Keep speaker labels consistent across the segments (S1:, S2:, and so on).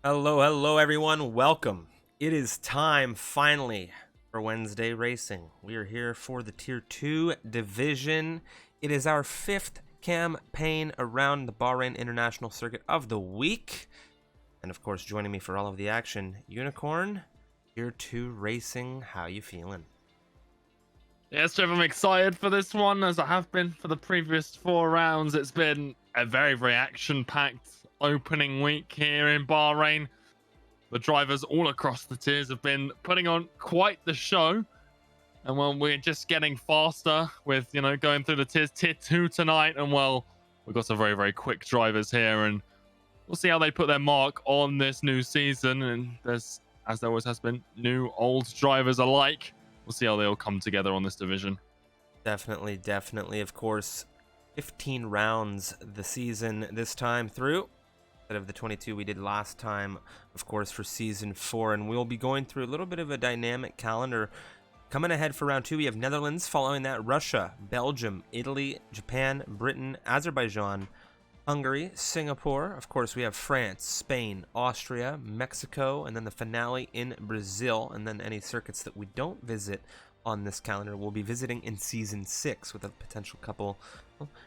S1: Hello everyone. Welcome. It is time finally for Wednesday racing. We are here for the Tier 2 division. It is our 5th campaign around the Bahrain International Circuit of the week. And of course, joining me for all of the action, Unicorn, Tier 2 racing. How you feeling?
S2: Yes, Jeff, I'm excited for this one, as I have been for the previous 4 rounds. It's been a very action-packed opening week here in Bahrain. The drivers all across the tiers have been putting on quite the show. And well, we're just getting faster with, going through the tiers. Tier 2 tonight. And well, we've got some very quick drivers here. And we'll see how they put their mark on this new season. And there's, as there always has been, new, old drivers alike. We'll see how they all come together on this division.
S1: Definitely. Of course, 15 rounds the season this time through, instead of the 22 we did last time, of course, for Season 4. And we'll be going through a little bit of a dynamic calendar. Coming ahead for round 2, we have Netherlands. Following that, Russia, Belgium, Italy, Japan, Britain, Azerbaijan, Hungary, Singapore. Of course, we have France, Spain, Austria, Mexico, and then the finale in Brazil. And then any circuits that we don't visit on this calendar we'll be visiting in Season 6 with a potential couple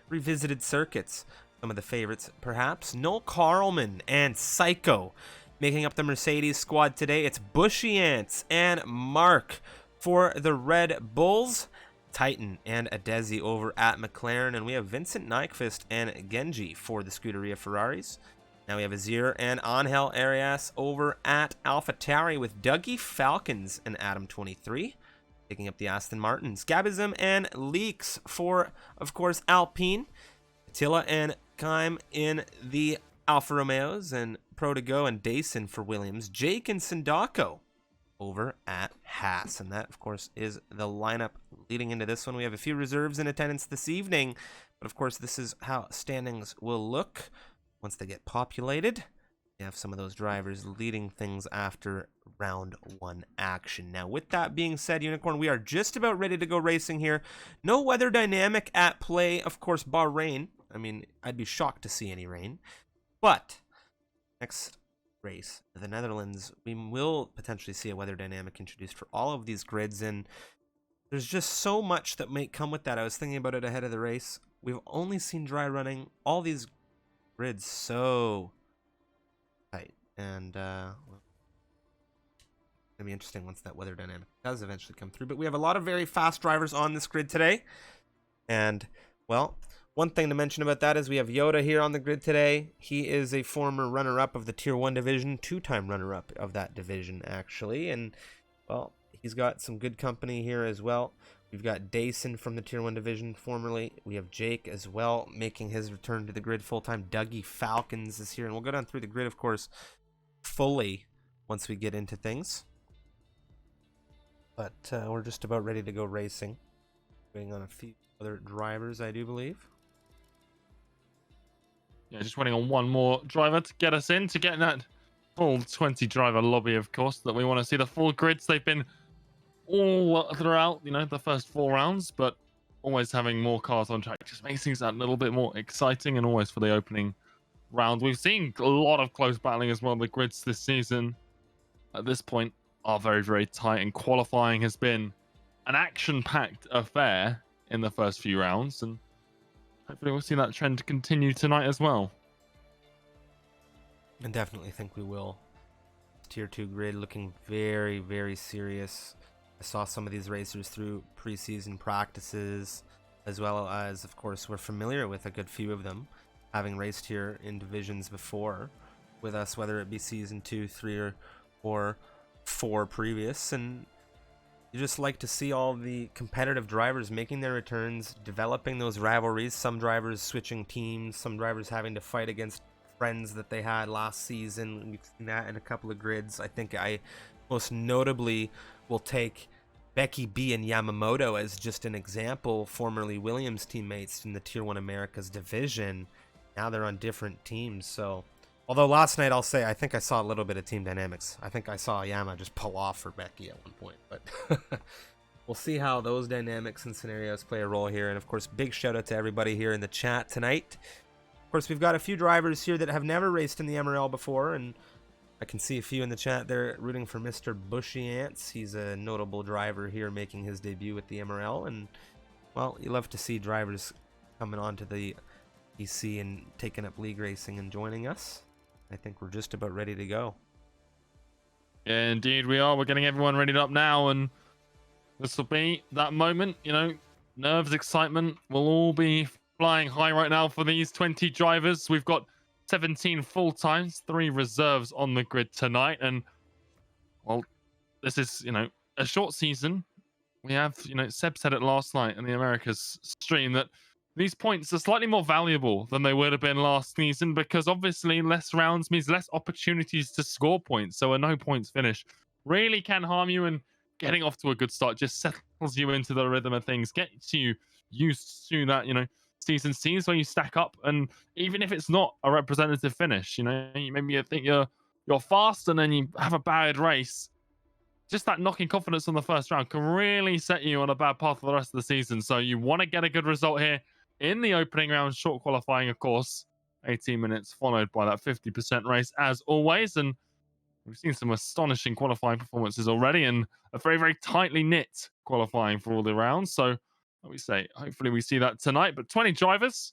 S1: revisited circuits. Some of the favorites, perhaps, Noel Carlman and Psycho making up the Mercedes squad today. It's Bushy Ants and Mark for the Red Bulls. Titan and Adesi over at McLaren, and we have Vincent Nyquist and Genji for the Scuderia Ferraris. Now we have Azir and Angel Arias over at AlphaTauri with Dougie Falcons and Adam 23 picking up the Aston Martins. Gabism and Leaks for, of course, Alpine. Attila and Kaim in the Alfa Romeos, and Protego and Dason for Williams. Jake and Sindako over at Haas, and that of course is the lineup leading into this one. We have a few reserves in attendance this evening, but of course this is how standings will look once they get populated. We have some of those drivers leading things after round 1 action. Now with that being said, Unicorn, we are just about ready to go racing here. No weather dynamic at play, of course. Bahrain, I mean, I'd be shocked to see any rain, but next race, the Netherlands, we will potentially see a weather dynamic introduced for all of these grids, and there's just so much that might come with that. I was thinking about it ahead of the race. We've only seen dry running, all these grids so tight, and it'll be interesting once that weather dynamic does eventually come through. But we have a lot of very fast drivers on this grid today, and well, one thing to mention about that is we have Yoda here on the grid today. He is a former runner-up of the Tier 1 division, 2-time runner-up of that division, actually. And, well, he's got some good company here as well. We've got Dason from the Tier 1 division formerly. We have Jake as well, making his return to the grid full-time. Dougie Falcons is here. And we'll go down through the grid, of course, fully once we get into things. But we're just about ready to go racing. Waiting on a few other drivers, I do believe.
S2: Yeah, just waiting on one more driver to get us in, to get in that full 20 driver lobby, of course, that we want to see the full grids. They've been all throughout, the first 4 rounds, but always having more cars on track just makes things a little bit more exciting, and always for the opening round. We've seen a lot of close battling as well. The grids this season at this point are very tight, and qualifying has been an action-packed affair in the first few rounds, and hopefully we'll see that trend continue tonight as well.
S1: I definitely think we will. Tier 2 grid looking very serious. I saw some of these racers through preseason practices, as well as, of course, we're familiar with a good few of them, having raced here in divisions before with us, whether it be Season 2, 3, or 4 previous. And you just like to see all the competitive drivers making their returns, developing those rivalries. Some drivers switching teams, some drivers having to fight against friends that they had last season. We've seen that in a couple of grids. I think I most notably will take Becky B and Yamamoto as just an example. Formerly Williams teammates in the Tier 1 Americas division. Now they're on different teams. So, although last night I'll say I think I saw a little bit of team dynamics. I think I saw Yama just pull off for Becky at one point. But we'll see how those dynamics and scenarios play a role here. And of course, big shout out to everybody here in the chat tonight. Of course, we've got a few drivers here that have never raced in the MRL before, and I can see a few in the chat there rooting for Mr. Bushy Ants. He's a notable driver here making his debut with the MRL, and well, you love to see drivers coming onto the EC and taking up league racing and joining us. I think we're just about ready to go.
S2: Yeah, indeed we are. We're getting everyone readied up now, and this will be that moment. You know, nerves, excitement will all be flying high right now for these 20 drivers. We've got 17 full times, 3 reserves on the grid tonight, and well, this is, you know, a short season. We have, you know, Seb said it last night in the Americas stream that these points are slightly more valuable than they would have been last season, because obviously less rounds means less opportunities to score points. So a no points finish really can harm you, and getting off to a good start just settles you into the rhythm of things, gets you used to that, you know, season C's where you stack up, and even if it's not a representative finish, you know, maybe you think you're fast and then you have a bad race, just that knocking confidence on the first round can really set you on a bad path for the rest of the season. So you want to get a good result here in the opening round, short qualifying, of course, 18 minutes followed by that 50% race as always. And we've seen some astonishing qualifying performances already, and a very, very tightly knit qualifying for all the rounds. So what we say, hopefully we see that tonight. But 20 drivers,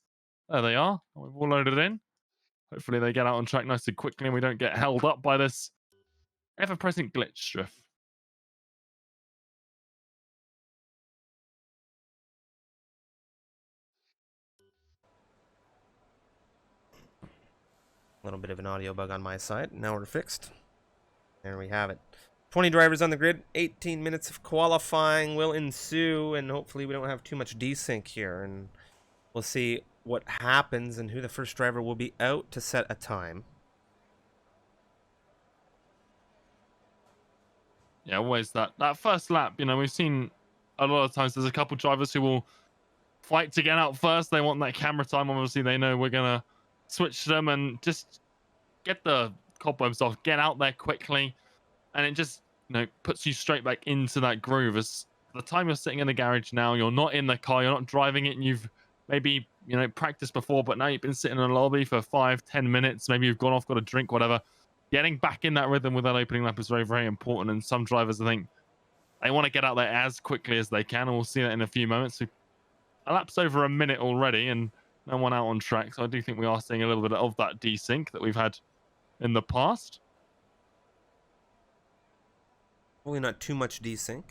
S2: there they are. We've all loaded in. Hopefully they get out on track nice and quickly and we don't get held up by this ever-present glitch, Striff.
S1: A little bit of an audio bug on my side. Now we're fixed. There we have it. 20 drivers on the grid. 18 minutes of qualifying will ensue, and hopefully we don't have too much desync here. And we'll see what happens and who the first driver will be out to set a time.
S2: Yeah, always that first lap. You know, we've seen a lot of times there's a couple drivers who will fight to get out first. They want that camera time. Obviously, they know we're gonna switch them and just get the cobwebs off, get out there quickly, and it just, you know, puts you straight back into that groove. As the time you're sitting in the garage now, you're not in the car, you're not driving it, and you've maybe, you know, practiced before, but now you've been sitting in a lobby for 5-10 minutes. Maybe you've gone off, got a drink, whatever. Getting back in that rhythm with that opening lap is very, very important. And some drivers, I think, they want to get out there as quickly as they can, and we'll see that in a few moments. So a lap's over a minute already, and no one out on track. So I do think we are seeing a little bit of that desync that we've had in the past.
S1: Probably not too much desync,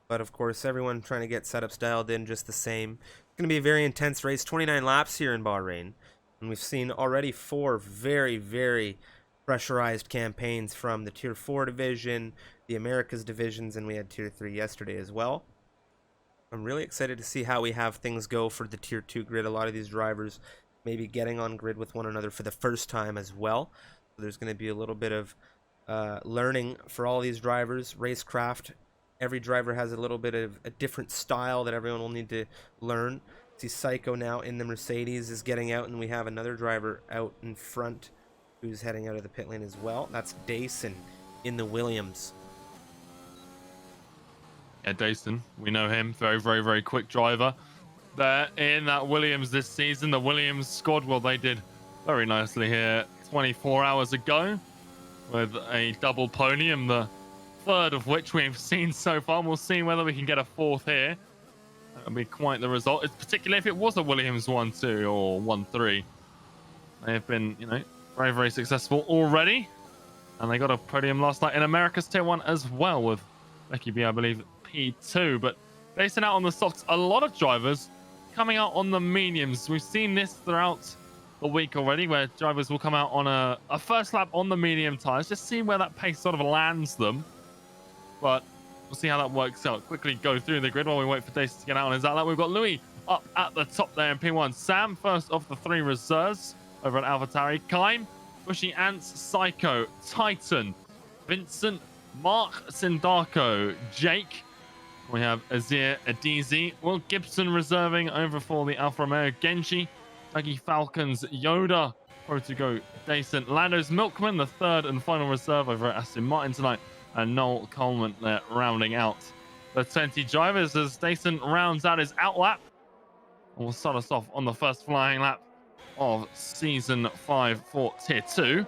S1: but of course everyone trying to get setups dialed in just the same. It's going to be a very intense race. 29 laps here in Bahrain, and we've seen already 4 very, very pressurized campaigns from the Tier 4 division, the Americas divisions, and we had Tier 3 yesterday as well. I'm really excited to see how we have things go for the Tier 2 grid. A lot of these drivers maybe getting on grid with one another for the first time as well. So there's going to be a little bit of learning for all these drivers. Racecraft, every driver has a little bit of a different style that everyone will need to learn. See Psycho now in the Mercedes is getting out, and we have another driver out in front who's heading out of the pit lane as well. That's Dason in the Williams.
S2: Yeah, Dason, we know him. Very, very, very quick driver. They're in that Williams this season. The Williams squad, well, they did very nicely here 24 hours ago with a double podium, the third of which we've seen so far. We'll see whether we can get a fourth here. That'll be quite the result, it's particularly if it was a Williams 1-2 or 1-3. They have been, you know, very, very successful already. And they got a podium last night in America's Tier 1 as well with Becky B, I believe, P2. But basing out on the softs, a lot of drivers coming out on the mediums. We've seen this throughout the week already, where drivers will come out on a first lap on the medium tires, just see where that pace sort of lands them. But we'll see how that works out. Quickly go through the grid while we wait for Dace to get out on his outlet. We've got Louis up at the top there in P1. Sam, first of the 3 reserves over at AlphaTauri. Kaim, Bushy Ants, Psycho, Titan, Vincent, Mark Sindarko, Jake. We have Azir Adizi. Will Gibson reserving over for the Alfa Romeo. Genji, Dougie Falcons, Yoda, Protogo, Dason, Lando's Milkman, the 3rd and final reserve over at Aston Martin tonight. And Noel Coleman there rounding out the 20 drivers as Dason rounds out his outlap. And we'll start us off on the first flying lap of Season 5 for Tier 2.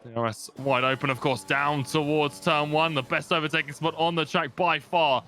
S2: DRS wide open, of course, down towards turn one. The best overtaking spot on the track by far.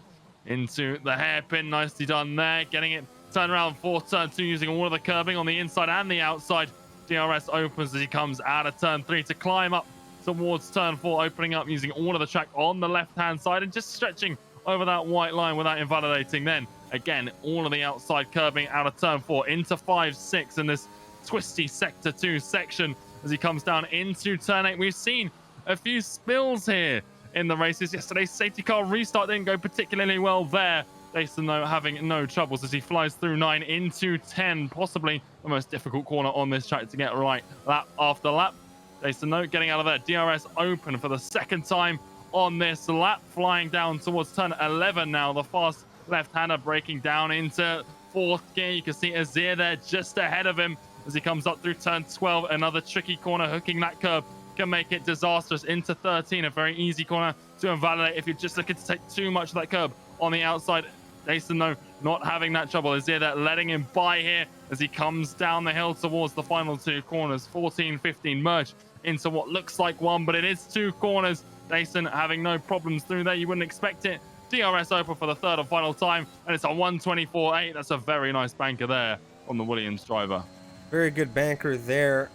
S2: Into the hairpin. Nicely done there. Getting it turned around for turn two using all of the curbing on the inside and the outside. DRS opens as he comes out of turn three to climb up towards turn four, opening up using all of the track on the left-hand side and just stretching over that white line without invalidating. Then, again, all of the outside curbing out of turn four into 5, 6 in this twisty sector 2 section as he comes down into turn 8. We've seen a few spills here in the races yesterday. Safety car restart didn't go particularly well there. Jason, though, having no troubles as he flies through 9 into 10, possibly the most difficult corner on this track to get right lap after lap. Jason, though, getting out of there. DRS open for the second time on this lap, flying down towards turn 11 now. The fast left-hander breaking down into fourth gear. You can see Azir there just ahead of him as he comes up through turn 12. Another tricky corner, hooking that curb can make it disastrous into 13. A very easy corner to invalidate if you're just looking to take too much of that curb on the outside. Jason, though, not having that trouble. Azir there letting him by here as he comes down the hill towards the final two corners. 14, 15 merge into what looks like one, but it is two corners. Jason having no problems through there. You wouldn't expect it. DRS open for the third and final time, and it's a 124.8. That's a very nice banker there on the Williams driver.
S1: Very good banker there.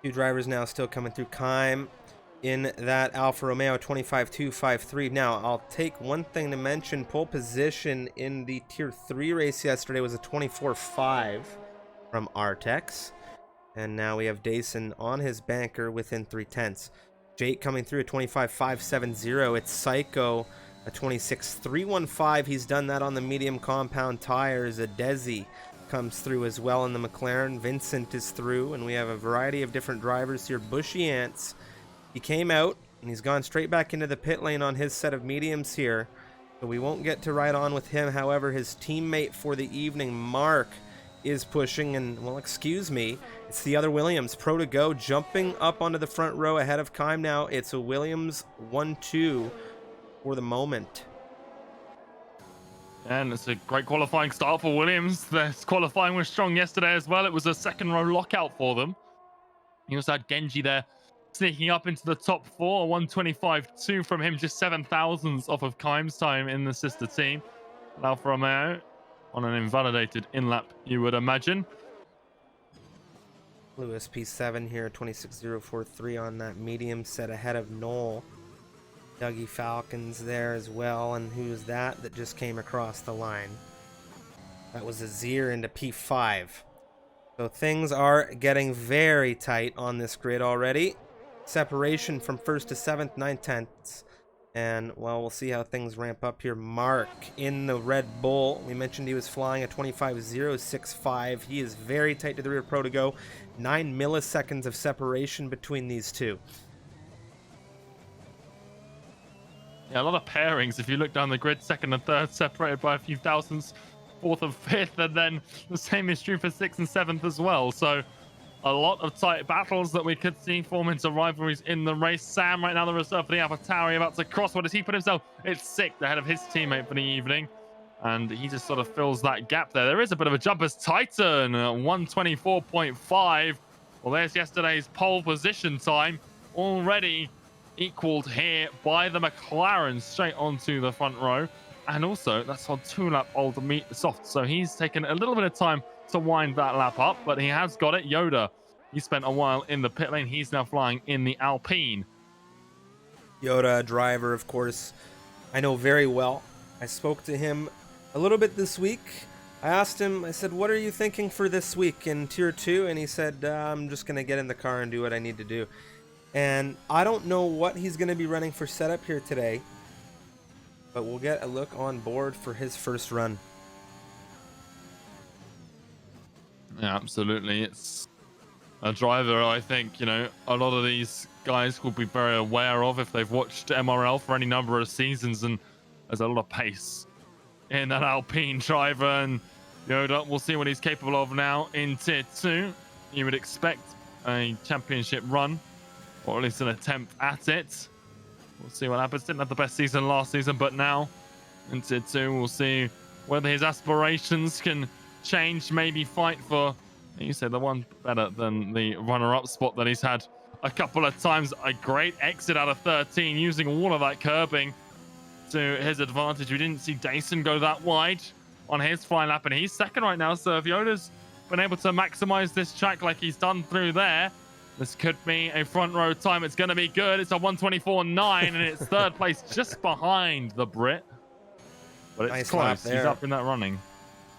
S1: Two drivers now still coming through. Kime in that Alfa Romeo 25.253. Now, I'll take one thing to mention. Pole position in the Tier 3 race yesterday was a 24.5 from Artex. And now we have Dason on his banker within 3/10. Jake coming through a 25.570. It's Psycho, a 26.315. He's done that on the medium compound tires. A Desi comes through as well in the McLaren. Vincent is through, and we have a variety of different drivers here. Bushy Ants, he came out, and he's gone straight back into the pit lane on his set of mediums here. So we won't get to ride on with him. However, his teammate for the evening, Mark, is pushing, and, well, excuse me, it's the other Williams. Pro to go, jumping up onto the front row ahead of Kime now. It's a Williams 1-2 for the moment.
S2: And it's a great qualifying start for Williams. Their qualifying was strong yesterday as well. It was a second row lockout for them. You also had Genji there sneaking up into the top four. 125.2 from him, just 7 thousandths off of Kime's time in the sister team. Alfa Romeo on an invalidated in-lap, you would imagine.
S1: Lewis P7 here, 26.043 on that medium set ahead of Noel. Dougie Falcons there as well, and who's that just came across the line? That was Azir into P5. So things are getting very tight on this grid already. Separation from 1st to 7th, 9/10. And, well, we'll see how things ramp up here. Mark in the Red Bull. We mentioned he was flying a 25.065. He is very tight to the rear. Pro to go. 9 milliseconds of separation between these two.
S2: Yeah, a lot of pairings. If you look down the grid, second and third separated by a few thousandths, fourth and fifth, and then the same is true for 6th and 7th as well. So a lot of tight battles that we could see form into rivalries in the race. Sam right now the reserve for the AlphaTauri about to cross. What does he put himself? It's 6th ahead of his teammate for the evening. And he just sort of fills that gap there. There is a bit of a jump as Titan, 124.5. Well, there's yesterday's pole position time already equaled here by the McLaren straight onto the front row. And also, that's on 2-lap old meat soft. So he's taken a little bit of time to wind that lap up, but he has got it. Yoda, he spent a while in the pit lane. He's now flying in the Alpine.
S1: Yoda, driver, of course, I know very well. I spoke to him a little bit this week. I asked him, I said, what are you thinking for this week in Tier 2? And he said, I'm just going to get in the car and do what I need to do. And I don't know what he's going to be running for setup here today, but we'll get a look on board for his first run.
S2: Yeah, absolutely. It's a driver I think, you know, a lot of these guys will be very aware of if they've watched MRL for any number of seasons, and there's a lot of pace in that Alpine driver, and Yoda, we'll see what he's capable of now in Tier 2. You would expect a championship run, or at least an attempt at it. We'll see what happens. Didn't have the best season last season, but now in Tier 2, we'll see whether his aspirations can change, maybe fight for, you said, the one better than the runner-up spot that he's had a couple of times. A great exit out of 13, using all of that curbing to his advantage. We didn't see Dason go that wide on his flying lap, and he's second right now. So if Yoda's been able to maximize this track like he's done through there, this could be a front row time. It's going to be good. It's a 1:24.9, and it's third place just behind the Brit. But it's
S1: nice
S2: close. He's up in that running.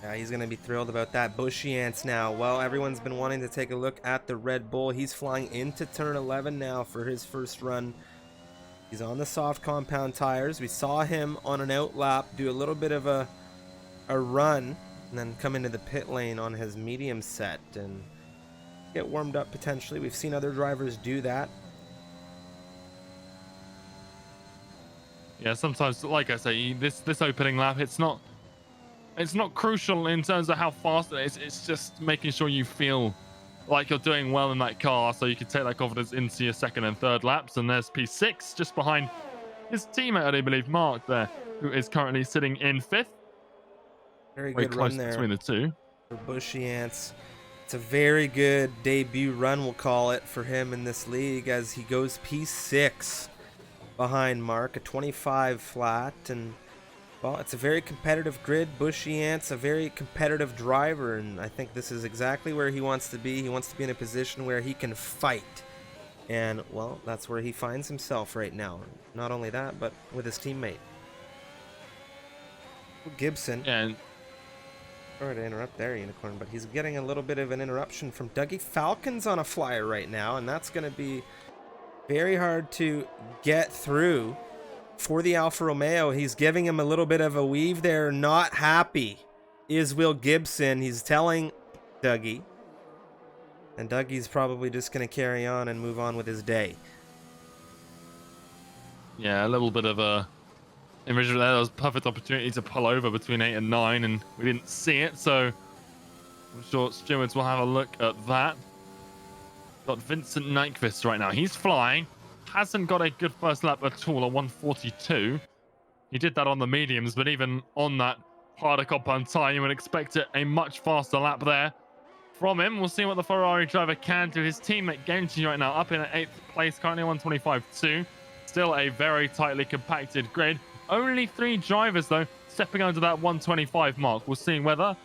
S1: Yeah, he's going to be thrilled about that. Bushy Ants now. Well, everyone's been wanting to take a look at the Red Bull. He's flying into turn 11 now for his first run. He's on the soft compound tires. We saw him on an out lap do a little bit of a run and then come into the pit lane on his medium set and get warmed up potentially. We've seen other drivers do that.
S2: Yeah, sometimes, like I say, this opening lap, it's not crucial in terms of how fast it is. It's just making sure you feel like you're doing well in that car, so you can take that confidence into your second and third laps. And there's P6 just behind his teammate, I believe, Mark there, who is currently sitting in fifth.
S1: Very good
S2: close
S1: run there
S2: between the two.
S1: for Bushy Ants. It's a very good debut run, we'll call it, for him in this league as he goes P6 behind Mark, a 25 flat. And well, it's a very competitive grid. Bushy Ant's a very competitive driver, and I think this is exactly where he wants to be. He wants to be in a position where he can fight. And, well, that's where he finds himself right now. Not only that, but with his teammate. Gibson.
S2: And
S1: sorry to interrupt there, Unicorn, but he's getting a little bit of an interruption from Dougie. Falcon's on a flyer right now, and that's going to be very hard to get through for the Alfa Romeo. He's giving him a little bit of a weave there. Not happy is Will Gibson. He's telling Dougie. And Dougie's probably just going to carry on and move on with his day.
S2: yeah, a little bit of a original there. That was a perfect opportunity to pull over between 8 and 9, and we didn't see it, so I'm sure stewards will have a look at that. Got Vincent Nyquist right now. He's flying. Hasn't got a good first lap at all, a 1:42. He did that on the mediums, but even on that harder compound tire, you would expect a much faster lap there from him. We'll see what the Ferrari driver can do. His teammate Genji right now up in 8th place, currently 1:25.2. Still a very tightly compacted grid. Only 3 drivers, though, stepping under that 1:25 mark. We'll see whether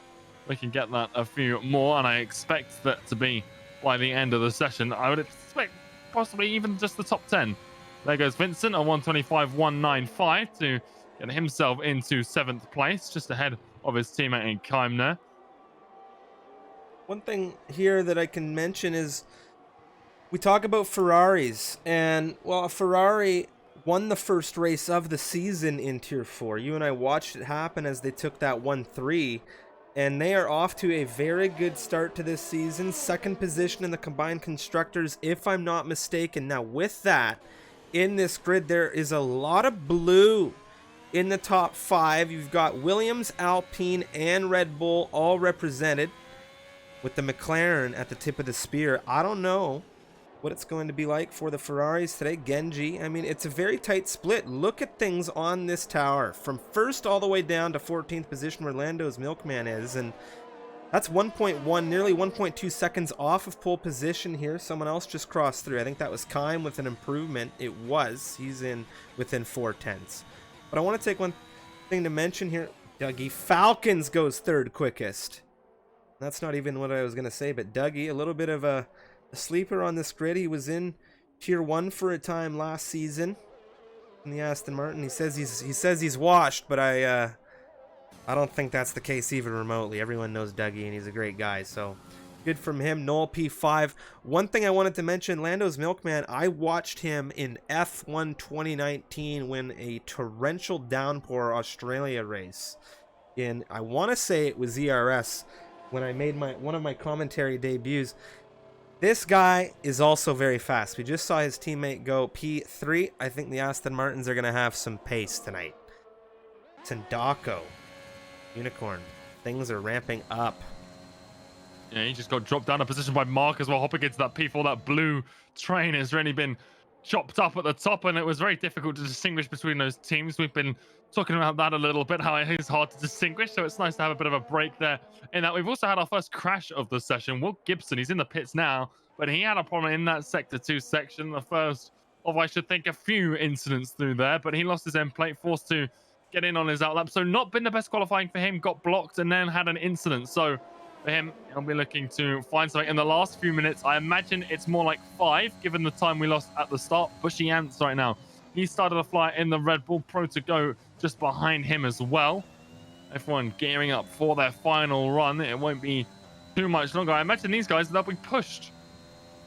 S2: we can get that a few more, and I expect that to be by the end of the session. I would expect possibly even just the top 10. There goes Vincent, a 1:25.195 to get himself into 7th place, just ahead of his teammate in Kime there.
S1: One thing here that I can mention is we talk about Ferraris, and well, a Ferrari won the first race of the season in Tier 4. You and I watched it happen as they took that 1-3, and they are off to a very good start to this season. 2nd position in the combined constructors, if I'm not mistaken. Now with that, in this grid, there is a lot of blue in the top 5. You've got Williams, Alpine, and Red Bull all represented, with the McLaren at the tip of the spear. I don't know what it's going to be like for the Ferraris today. Genji, I mean, it's a very tight split. Look at things on this tower from 1st all the way down to 14th position where Lando's Milkman is, and that's 1.1, nearly 1.2 seconds off of pole position here. Someone else just crossed through. I think that was Kime with an improvement. It was. He's in within 4/10. But I want to take one thing to mention here. Dougie Falcons goes 3rd quickest. That's not even what I was going to say, but Dougie, a little bit of a sleeper on this grid. He was in Tier 1 for a time last season in the Aston Martin. He says he's washed, but I don't think that's the case even remotely. Everyone knows Dougie, and he's a great guy, so good from him. Noel P5. One thing I wanted to mention, Lando's Milkman, I watched him in F1 2019 win a torrential downpour Australia race. In, I want to say it was ERS when I made one of my commentary debuts. This guy is also very fast. We just saw his teammate go P3. I think the Aston Martins are going to have some pace tonight. Tendako. Unicorn. Things are ramping up.
S2: Yeah, he just got dropped down a position by Mark as well, hopping into that P4. That blue train has really been chopped up at the top, and it was very difficult to distinguish between those teams. We've been talking about that a little bit, how it is hard to distinguish, so it's nice to have a bit of a break there in that. We've also had our first crash of the session. Will Gibson, he's in the pits now, but he had a problem in that Sector 2 section. The first of, I should think, a few incidents through there, but he lost his end plate, forced to get in on his outlap. So not been the best qualifying for him, got blocked and then had an incident. So for him, he'll be looking to find something in the last few minutes. I imagine it's more like 5, given the time we lost at the start. Bushy Ants right now. He started a fly in the Red Bull, Pro to go just behind him as well. Everyone gearing up for their final run. It won't be too much longer. I imagine these guys, they'll be pushed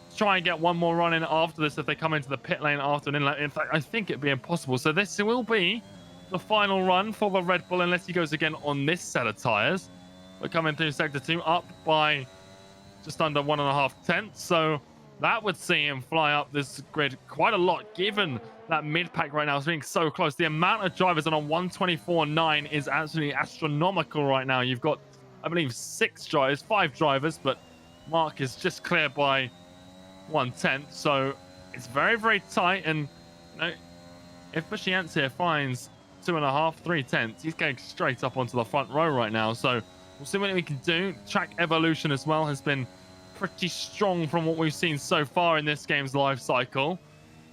S2: to try and get one more run in after this if they come into the pit lane after an inlet. In fact, I think it'd be impossible. So this will be the final run for the Red Bull unless he goes again on this set of tires. We're coming through Sector 2 up by just under 1.5 tenths. So that would see him fly up this grid quite a lot, given that mid-pack right now is being so close. The amount of drivers on a 124.9 is absolutely astronomical right now. You've got, I believe, 5 drivers, but Mark is just clear by 1/10. So it's very, very tight. And you know, if Bushy Ants here finds 2.5, 3/10, he's going straight up onto the front row right now. So we'll see what we can do. Track evolution as well has been pretty strong from what we've seen so far in this game's life cycle.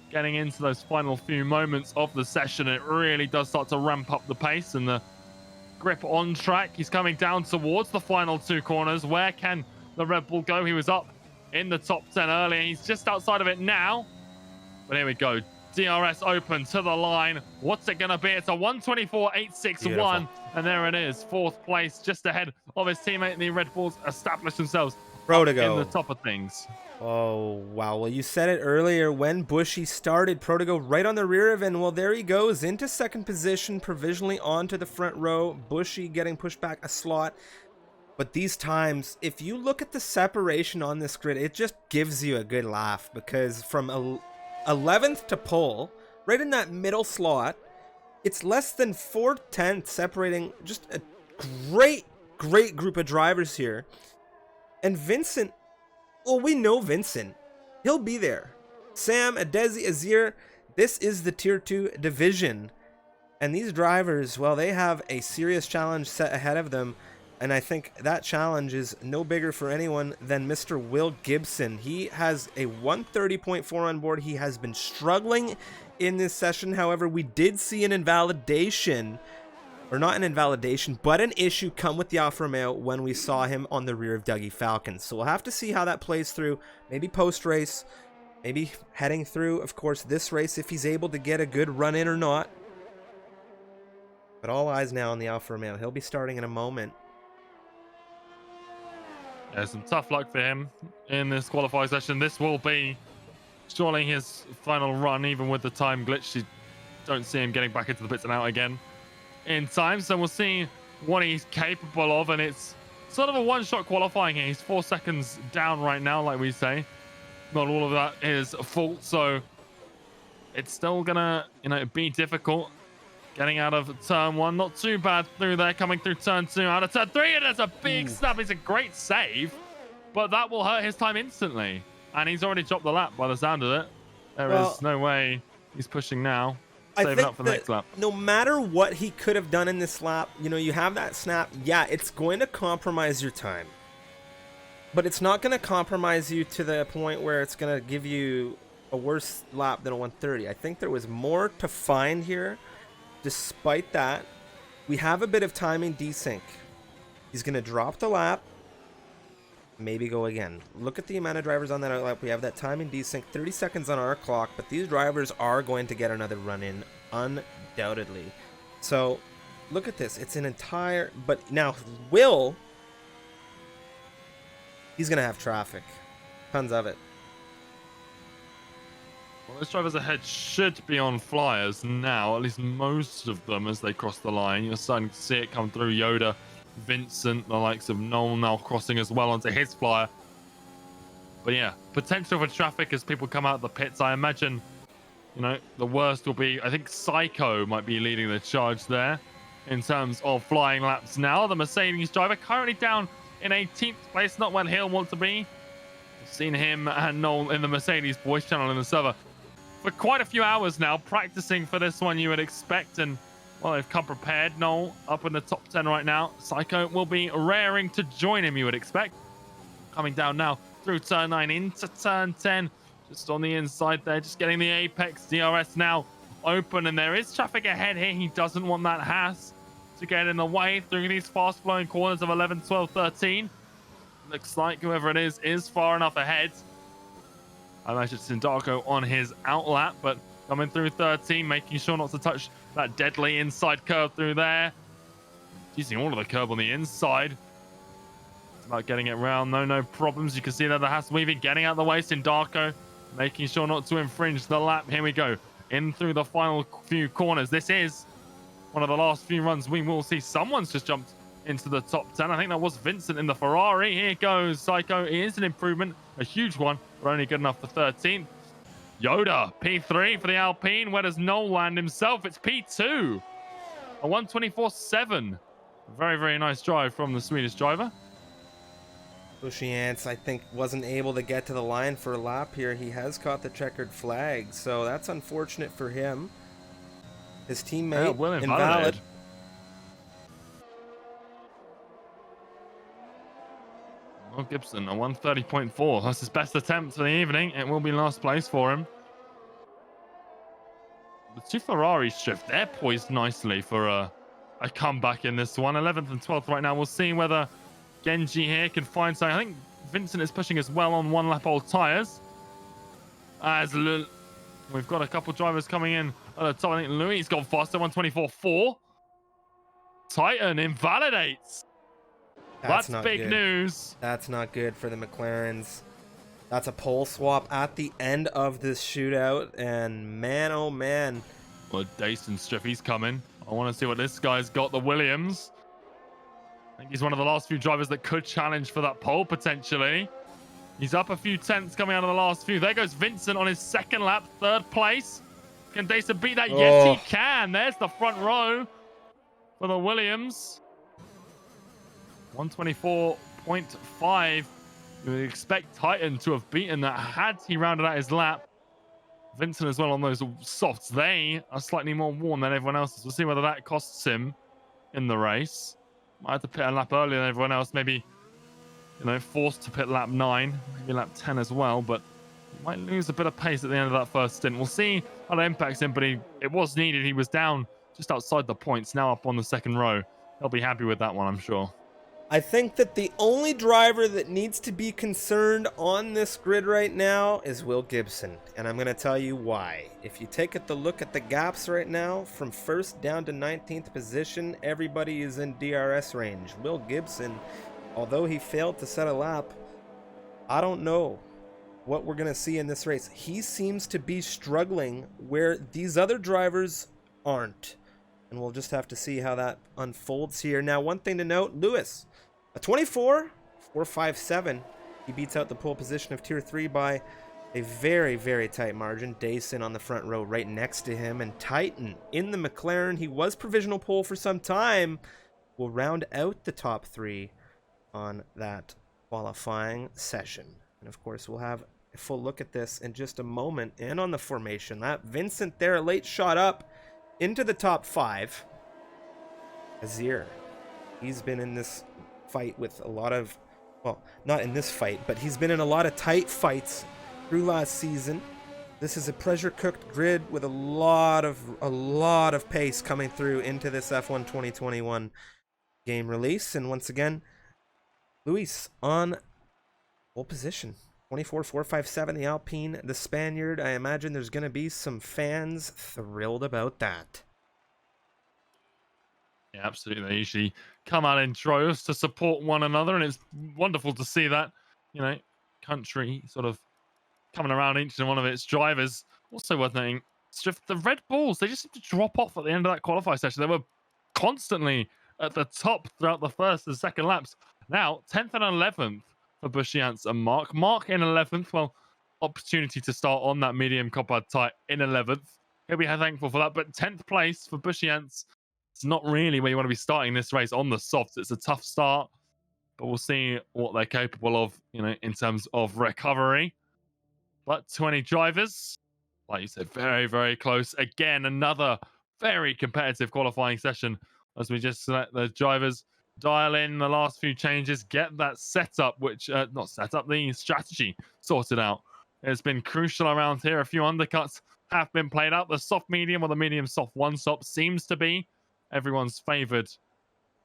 S2: Getting into those final few moments of the session, it really does start to ramp up the pace and the grip on track. He's coming down towards the final 2 corners. Where can the Red Bull go? He was up in the top 10 earlier. He's just outside of it now. But here we go. DRS open to the line. What's it going to be? It's a 124.861. And there it is. 4th place, just ahead of his teammate. And the Red Bulls established themselves
S1: Protogo
S2: in the top of things.
S1: Oh, wow. Well, you said it earlier when Bushy started. Protogo right on the rear of him. Well, there he goes into 2nd position, provisionally onto the front row. Bushy getting pushed back a slot. But these times, if you look at the separation on this grid, it just gives you a good laugh, because from 11th to pole, right in that middle slot, it's less than 4/10 separating. Just a great group of drivers here. And Vincent, well, we know Vincent. He'll be there. Sam, Adezi, Azir, this is the Tier 2 division. And these drivers, well, they have a serious challenge set ahead of them. And I think that challenge is no bigger for anyone than Mr. Will Gibson. He has a 130.4 on board. He has been struggling in this session. However, we did see an invalidation, or not an invalidation, but an issue come with the Alfa Romeo when we saw him on the rear of Dougie Falcon. So we'll have to see how that plays through, maybe post-race, maybe heading through, of course, this race, if he's able to get a good run in or not. But all eyes now on the Alfa Romeo. He'll be starting in a moment.
S2: Yeah, some tough luck for him in this qualifying session. This will be surely his final run, even with the time glitch. You don't see him getting back into the pits and out again in time. So we'll see what he's capable of. And it's sort of a one-shot qualifying here. He's 4 seconds down right now, like we say. Not all of that is fault. So it's still going to, be difficult. Getting out of turn 1, not too bad through there. Coming through turn 2, out of turn 3, and there's a big snap. It's a great save, but that will hurt his time instantly. And he's already dropped the lap by the sound of it. There is no way he's pushing now. Saving up for the next lap.
S1: No matter what he could have done in this lap, you have that snap. Yeah, it's going to compromise your time. But it's not going to compromise you to the point where it's going to give you a worse lap than a 130. I think there was more to find here. Despite that, we have a bit of timing desync. He's going to drop the lap, maybe go again. Look at the amount of drivers on that lap. We have that timing desync, 30 seconds on our clock, but these drivers are going to get another run in, undoubtedly. So, look at this. It's an entire... But now, Will... He's going to have traffic. Tons of it.
S2: Well, those drivers ahead should be on flyers now, at least most of them as they cross the line. You're starting to see it come through. Yoda, Vincent, the likes of Noel now crossing as well onto his flyer. But yeah, potential for traffic as people come out of the pits. I imagine, the worst will be, I think Psycho might be leading the charge there in terms of flying laps now. The Mercedes driver currently down in 18th place, not where he'll want to be. We've seen him and Noel in the Mercedes voice channel in the server for quite a few hours now, practicing for this one, you would expect. And, well, they've come prepared. Noel up in the top 10 right now. Psycho will be raring to join him, you would expect. Coming down now through turn 9 into turn 10. Just on the inside there, just getting the apex. DRS now open, and there is traffic ahead here. He doesn't want that Haas to get in the way through these fast-flowing corners of 11, 12, 13. Looks like whoever it is far enough ahead. I imagine Sindarko on his outlap, but coming through 13, making sure not to touch that deadly inside curve through there. Using all of the curb on the inside. It's about getting it round. No problems. You can see that the Haas weaving, getting out of the way. Sindarko making sure not to infringe the lap. Here we go. In through the final few corners. This is one of the last few runs we will see. Someone's just jumped into the top 10. I think that was Vincent in the Ferrari. Here goes Psycho. It is an improvement, a huge one, but only good enough for 13th. Yoda, P3 for the Alpine. Where does Noel land himself? It's P2. A 124.7. Very, very nice drive from the Swedish driver.
S1: Bushy Ants, I think, wasn't able to get to the line for a lap here. He has caught the checkered flag, so that's unfortunate for him. His teammate, invalid.
S2: Well, Gibson, a 130.4. That's his best attempt for the evening. It will be last place for him. The two Ferraris drift, they're poised nicely for a comeback in this one. 11th and 12th right now. We'll see whether Genji here can find something. I think Vincent is pushing as well on one lap old tyres. As we've got a couple drivers coming in at the top. I think Louis gone faster, 124.4. Titan invalidates. That's big news.
S1: That's not good for the McLarens. That's a pole swap at the end of this shootout. And man, oh man.
S2: Well, Dyson Striffy's coming. I want to see what this guy's got. The Williams. I think he's one of the last few drivers that could challenge for that pole potentially. He's up a few tenths coming out of the last few. There goes Vincent on his second lap, third place. Can Dyson beat that? Yes, he can. There's the front row for the Williams. 124.5. You would expect Titan to have beaten that had he rounded out his lap. Vincent as well on those softs. They are slightly more worn than everyone else. We'll see whether that costs him in the race. Might have to pit a lap earlier than everyone else. Maybe, forced to pit lap 9, maybe lap 10 as well. But he might lose a bit of pace at the end of that first stint. We'll see how that impacts him. But it was needed. He was down just outside the points. Now up on the second row. He'll be happy with that one, I'm sure.
S1: I think that the only driver that needs to be concerned on this grid right now is Will Gibson, and I'm going to tell you why. If you take a look at the gaps right now, from first down to 19th position, everybody is in DRS range. Will Gibson, although he failed to set a lap, I don't know what we're going to see in this race. He seems to be struggling where these other drivers aren't, and we'll just have to see how that unfolds here. Now, one thing to note, Lewis, a 24.457. He beats out the pole position of Tier 3 by a very, very tight margin. Dayson on the front row right next to him. And Titan in the McLaren, he was provisional pole for some time, will round out the top 3 on that qualifying session. And of course, we'll have a full look at this in just a moment. And on the formation, that Vincent there, a late shot up into the top 5. Azir, he's been in this fight with a lot of, well, not in this fight, but he's been in a lot of tight fights through last season. This is a pressure-cooked grid with a lot of pace coming through into this F1 2021 game release. And once again, Luis on pole position. 24.457, the Alpine, the Spaniard. I imagine there's going to be some fans thrilled about that.
S2: Yeah, absolutely. They usually come out in droves to support one another, and it's wonderful to see that, country sort of coming around each and one of its drivers. Also worth noting, the Red Bulls, they just seem to drop off at the end of that qualify session. They were constantly at the top throughout the first and second laps. Now, 10th and 11th for Bushiance and Mark. Mark in 11th. Well, opportunity to start on that medium copper tyre in 11th. He'll be thankful for that. But 10th place for Bushiance. It's not really where you want to be starting this race on the softs. It's a tough start, but we'll see what they're capable of, in terms of recovery. But 20 drivers, like you said, very, very close. Again, another very competitive qualifying session as we just select the drivers dial in the last few changes, get that setup, which not setup, the strategy sorted out. It's been crucial around here. A few undercuts have been played out. The soft medium or the medium soft one stop seems to be everyone's favored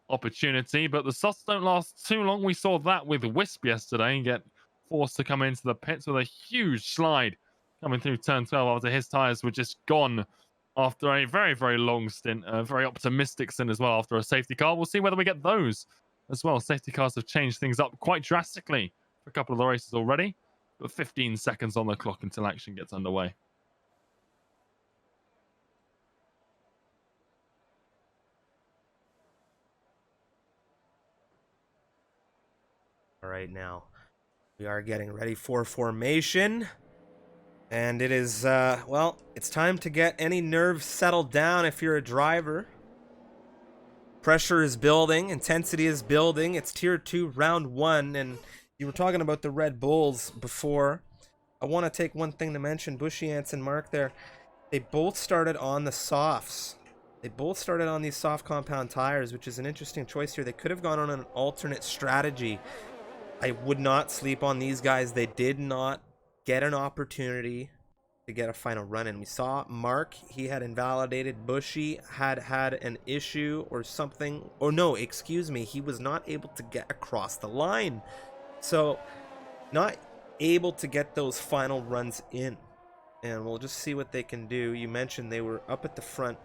S2: opportunity, but the softs don't last too long. We saw that with Wisp yesterday and get forced to come into the pits with a huge slide coming through turn 12 after his tires were just gone after a very, very long stint, a very optimistic stint as well after a safety car. We'll see whether we get those as well. Safety cars have changed things up quite drastically for a couple of the races already, but 15 seconds on the clock until action gets underway.
S1: All right, now we are getting ready for formation. And it is, well, it's time to get any nerves settled down if you're a driver. Pressure is building, intensity is building. It's tier 2, round 1, and you were talking about the Red Bulls before. I want to take one thing to mention. Bushy Ants and Mark there, they both started on the softs. They both started on these soft compound tires, which is an interesting choice here. They could have gone on an alternate strategy. I would not sleep on these guys. They did not get an opportunity to get a final run in. We saw Mark, he had invalidated. Bushy had an issue or something. Oh no, excuse me, he was not able to get across the line. So not able to get those final runs in. And we'll just see what they can do. You mentioned they were up at the front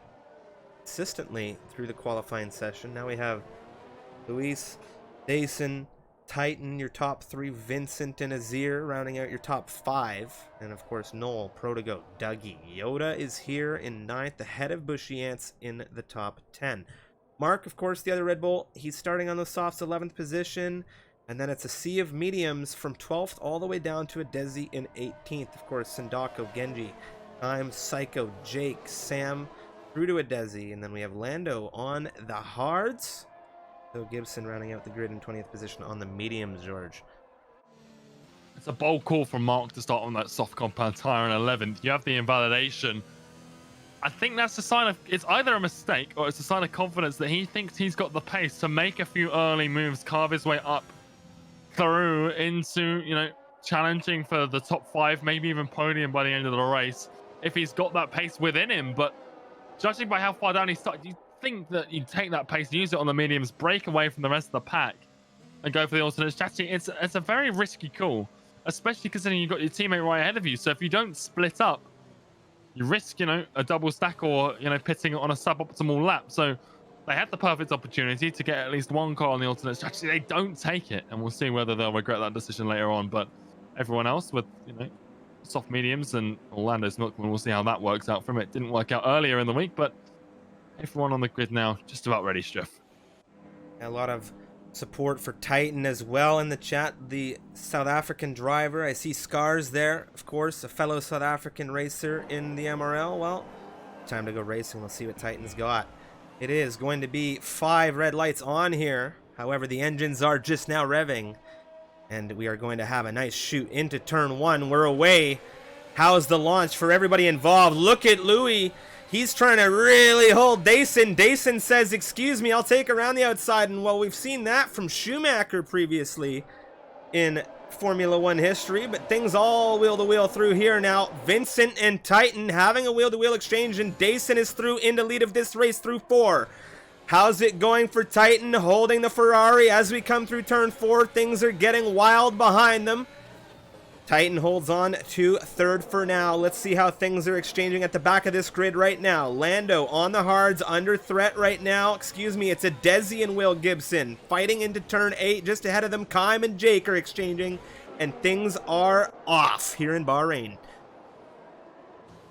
S1: consistently through the qualifying session. Now we have Luis, Dason, Titan, your top 3, Vincent and Azir rounding out your top 5, and of course Noel, Protogo, Dougie. Yoda is here in 9th, ahead of Bushy Ants in the top 10. Mark, of course, the other Red Bull, he's starting on the softs, 11th position, and then it's a sea of mediums from 12th all the way down to a Desi in 18th. Of course, Sindako, Genji, Time, Psycho, Jake, Sam, through to a Desi, and then we have Lando on the hards. So Gibson rounding out the grid in 20th position on the mediums, George.
S2: It's a bold call from Mark to start on that soft compound tire in 11th. You have the invalidation. I think that's a sign of, it's either a mistake or it's a sign of confidence that he thinks he's got the pace to make a few early moves, carve his way up through into, you know, challenging for the top 5, maybe even podium by the end of the race, if he's got that pace within him. But judging by how far down he started, you think that you take that pace, use it on the mediums, break away from the rest of the pack, and go for the alternate strategy. It's a very risky call, especially considering you've got your teammate right ahead of you. So if you don't split up, you risk, you know, a double stack or, you know, pitting on a suboptimal lap. So they had the perfect opportunity to get at least one car on the alternate strategy. They don't take it, and we'll see whether they'll regret that decision later on. But everyone else with, you know, soft mediums and Orlando's Milkman, we'll see how that works out from it. Didn't work out earlier in the week, but everyone on the grid now just about ready, Striff.
S1: A lot of support for Titan as well in the chat. The South African driver, I see Scars there, of course, a fellow South African racer in the MRL. Well, time to go racing. We'll see what Titan's got. It is going to be 5 red lights on here. However, the engines are just now revving, and we are going to have a nice shoot into turn 1. We're away. How's the launch for everybody involved? Look at Louis. He's trying to really hold Dason. Dason says, excuse me, I'll take around the outside. And well, we've seen that from Schumacher previously in Formula 1 history, but things all wheel-to-wheel through here now. Vincent and Titan having a wheel-to-wheel exchange, and Dason is through into lead of this race through 4. How's it going for Titan holding the Ferrari as we come through turn 4? Things are getting wild behind them. Titan holds on to 3rd for now. Let's see how things are exchanging at the back of this grid right now. Lando on the hards, under threat right now. Excuse me, it's a Desi and Will Gibson fighting into turn 8. Just ahead of them, Kym and Jake are exchanging, and things are off here in Bahrain.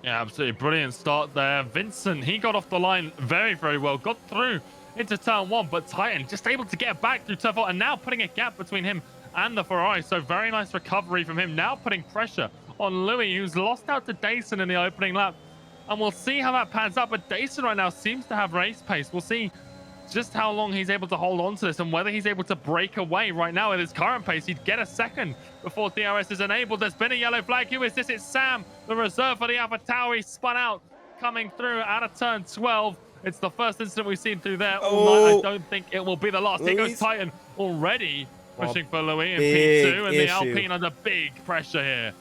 S2: Yeah, absolutely brilliant start there. Vincent, he got off the line very, very well. Got through into turn 1, but Titan just able to get back through turn 4, and now putting a gap between him and the Ferrari. So very nice recovery from him. Now putting pressure on Louis, who's lost out to Dason in the opening lap. And we'll see how that pans out. But Dason right now seems to have race pace. We'll see just how long he's able to hold on to this and whether he's able to break away right now at his current pace. He'd get a second before DRS is enabled. There's been a yellow flag. Who is this? It's Sam, the reserve for the AlphaTauri, spun out, coming through out of turn 12. It's the first incident we've seen through there all night.
S1: Oh.
S2: I don't think it will be the last. Here goes
S1: Louis.
S2: Titan already pushing for Louis in
S1: big
S2: P2, and the
S1: issue.
S2: Alpine under big pressure here.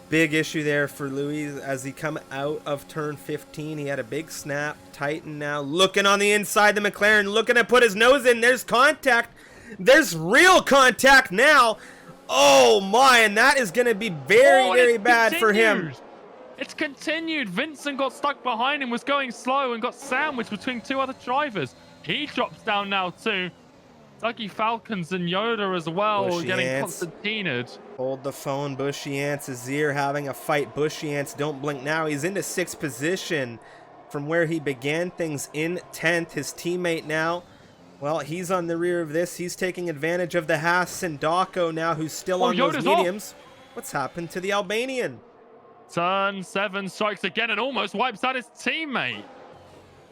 S1: Big issue there for Louis as he come out of turn 15. He had a big snap. Titan now looking on the inside. The McLaren looking to put his nose in. There's contact. There's real contact now. Oh my, and that is going to be very bad for him.
S2: It's continued. Vincent got stuck behind him, was going slow, and got sandwiched between two other drivers. He drops down now too. Dougie Falcons and Yoda as well,
S1: Bushy
S2: getting
S1: Ants.
S2: Constantinaed.
S1: Hold the phone. Bushy Ants is here having a fight. Bushy Ants don't blink now. He's into 6th position from where he began things in 10th. His teammate now, well, he's on the rear of this. He's taking advantage of the Haas Sindako now, who's still on those
S2: Yoda's
S1: mediums. What's happened to the Albanian?
S2: Turn 7 strikes again and almost wipes out his teammate.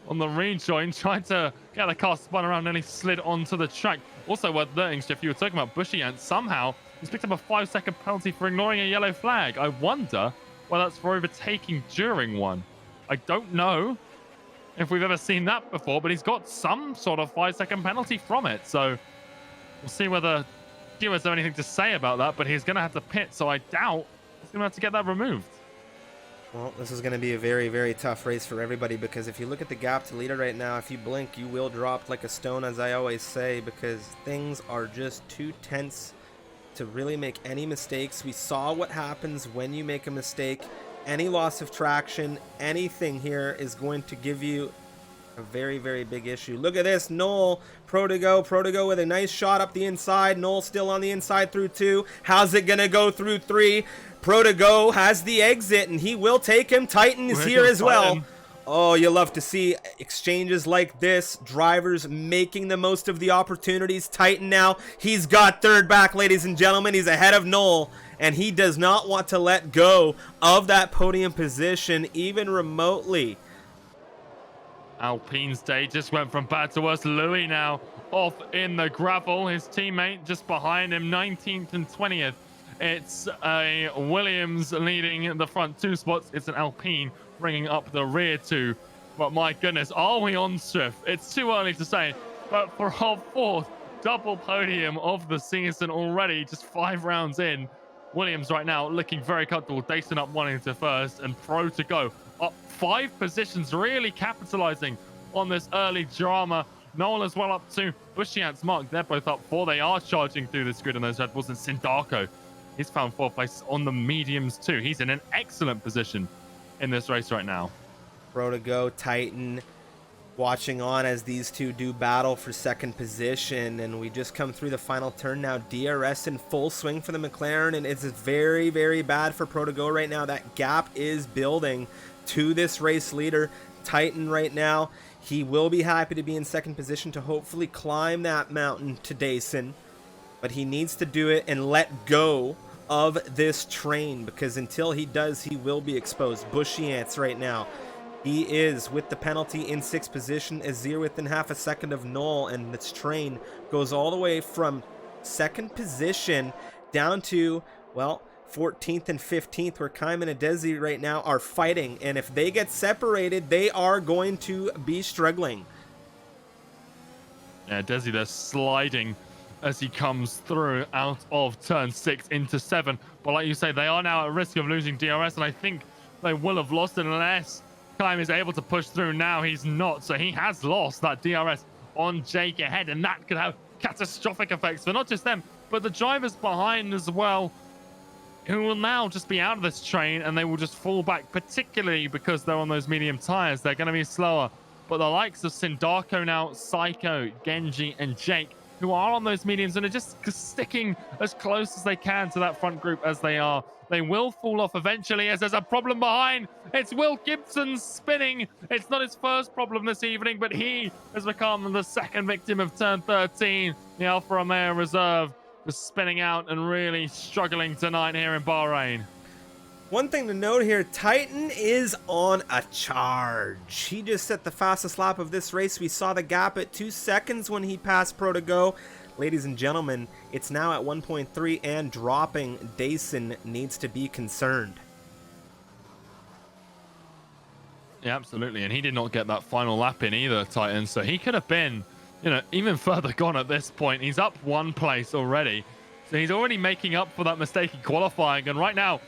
S2: On the rejoin, trying to get the car spun around, and he slid onto the track. Also worth noting, Jeff, you were talking about Bushy Ant. Somehow, he's picked up a 5-second penalty for ignoring a yellow flag. I wonder whether that's for overtaking during one. I don't know if we've ever seen that before, but he's got some sort of 5-second penalty from it. So we'll see whether Q has anything to say about that, but he's going to have to pit, so I doubt he's going to have to get that removed.
S1: Well, this is going to be a very tough race for everybody, because if you look at the gap to leader right now, if you blink, you will drop like a stone, as I always say, because things are just too tense to really make any mistakes. We saw what happens when you make a mistake. Any loss of traction, anything here is going to give you a very big issue. Look at this, Noel, Protigo with a nice shot up the inside. Noel still on the inside through 2. How's it going to go through 3? Protigo has the exit, and he will take him. Titan is here as well. Oh, you love to see exchanges like this. Drivers making the most of the opportunities. Titan now, he's got third back, ladies and gentlemen. He's ahead of Noel, and he does not want to let go of that podium position, even remotely.
S2: Alpine's day just went from bad to worse. Louis now off in the gravel. His teammate just behind him, 19th and 20th. It's a Williams leading the front 2 spots. It's an Alpine bringing up the rear 2. But my goodness, are we on Swift? It's too early to say. But for our 4th double podium of the season already, just 5 rounds in, Williams right now looking very comfortable. Dayson up 1 into 1st, and Protigo up 5 positions, really capitalizing on this early drama. Noel as well up 2. Bushy Ants Mark, they're both up 4. They are charging through this grid, and those Red Bulls. And Sindako, he's found 4th place on the mediums too. He's in an excellent position in this race right now.
S1: Protigo, Titan, watching on as these two do battle for 2nd position, and we just come through the final turn now. DRS in full swing for the McLaren, and it's very bad for Protigo right now. That gap is building to this race leader. Titan right now, he will be happy to be in 2nd position to hopefully climb that mountain to Dayson, but he needs to do it and let go of this train, because until he does, he will be exposed. Bushy Ants right now, he is with the penalty in 6th position. Azir within half a second of Noel, and this train goes all the way from 2nd position down to, well, 14th and 15th, where Kaiman and Desi right now are fighting, and if they get separated, they are going to be struggling.
S2: Yeah, Desi, they're sliding as he comes through out of turn 6 into 7. But like you say, they are now at risk of losing DRS, and I think they will have lost it unless Kaim is able to push through. Now he's not, so he has lost that DRS on Jake ahead, and that could have catastrophic effects for not just them, but the drivers behind as well, who will now just be out of this train, and they will just fall back, particularly because they're on those medium tires. They're going to be slower. But the likes of Sindako now, Psycho, Genji, and Jake, who are on those mediums and are just sticking as close as they can to that front group as they are. They will fall off eventually, as there's a problem behind. It's Will Gibson spinning. It's not his first problem this evening, but he has become the 2nd victim of turn 13. The Alfa Romeo Reserve is spinning out and really struggling tonight here in Bahrain.
S1: One thing to note here, Titan is on a charge. He just set the fastest lap of this race. We saw the gap at 2 seconds when he passed Protigo. Ladies and gentlemen, it's now at 1.3 and dropping. Dayson needs to be concerned.
S2: Yeah, absolutely. And he did not get that final lap in either, Titan. So he could have been, even further gone at this point. He's up one place already. So he's already making up for that mistake in qualifying. And right now,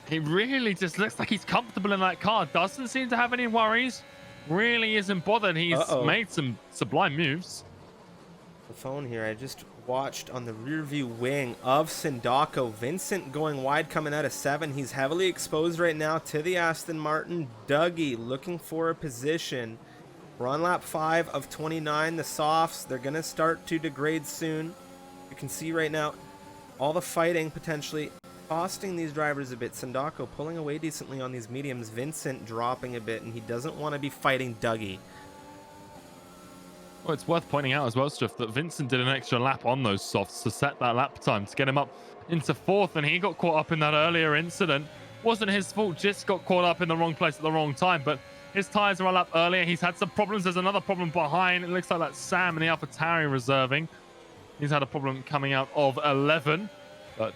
S2: he really just looks like he's comfortable in that car. Doesn't seem to have any worries. Really isn't bothered. He's made some sublime moves.
S1: The phone here, I just watched on the rear view wing of Sindako. Vincent going wide coming out of 7. He's heavily exposed right now to the Aston Martin. Dougie looking for a position. We're on lap 5 of 29. The softs, they're going to start to degrade soon. You can see right now all the fighting potentially costing these drivers a bit. Sindako pulling away decently on these mediums. Vincent dropping a bit, and he doesn't want to be fighting Dougie.
S2: Well, it's worth pointing out as well, Striff, that Vincent did an extra lap on those softs to set that lap time to get him up into 4th, and he got caught up in that earlier incident. Wasn't his fault, just got caught up in the wrong place at the wrong time, but his tyres are a lap earlier. He's had some problems. There's another problem behind. It looks like that's Sam in the AlphaTauri reserving. He's had a problem coming out of 11, but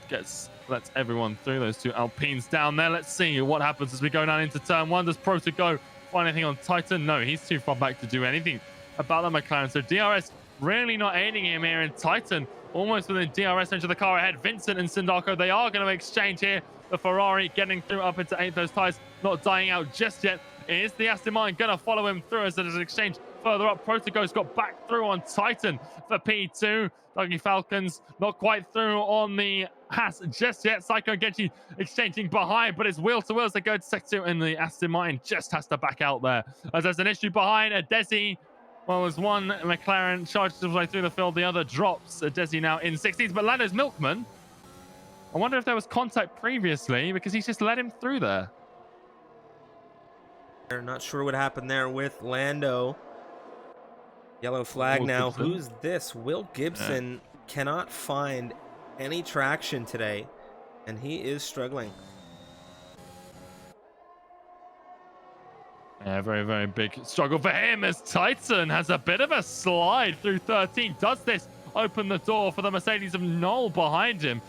S2: lets everyone through. Those two Alpines down there. Let's see what happens as we go down into turn 1. Does Protego find anything on Titan? No, he's too far back to do anything about the McLaren. So DRS really not aiding him here, in Titan almost within DRS into the car ahead. Vincent and Sindako, they are going to exchange here. The Ferrari getting through up into 8th. Those tyres not dying out just yet. Is the Aston Martin going to follow him through as there's an exchange further up? Protego's got back through on Titan for P2. Dougie Falcons not quite through on the Haas just yet. Psycho and Genji exchanging behind, but it's wheel to wheels that go to Sector 2, and the Aston Martin just has to back out there as there's an issue behind. Desi, well, as one McLaren charges his way through the field, the other drops. Desi now in 16th, but Lando's Milkman, I wonder if there was contact previously, because he's just let him through there.
S1: Not sure what happened there with Lando. Yellow flag
S2: Will
S1: now.
S2: Gibson.
S1: Who's this? Will Gibson cannot find any traction today, and he is struggling.
S2: Yeah, very, very big struggle for him as Titan has a bit of a slide through 13. Does this open the door for the Mercedes of Knoll behind him?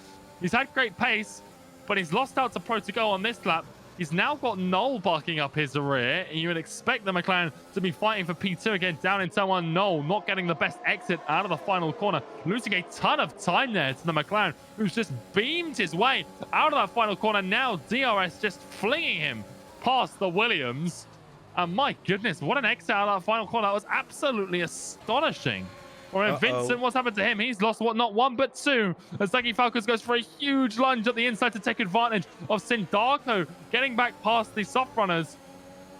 S2: He's had great pace, but he's lost out to Protego on this lap. He's now got Knoll barking up his rear, and you would expect the McLaren to be fighting for P2 again down in turn 1. Knoll not getting the best exit out of the final corner, losing a ton of time there to the McLaren, who's just beamed his way out of that final corner. Now DRS just flinging him past the Williams. And my goodness, what an exit out of that final corner. That was absolutely astonishing. Or Vincent, what's happened to him? He's lost not one but 2. As Dougie Falcons goes for a huge lunge at the inside to take advantage of Sindako getting back past the soft runners.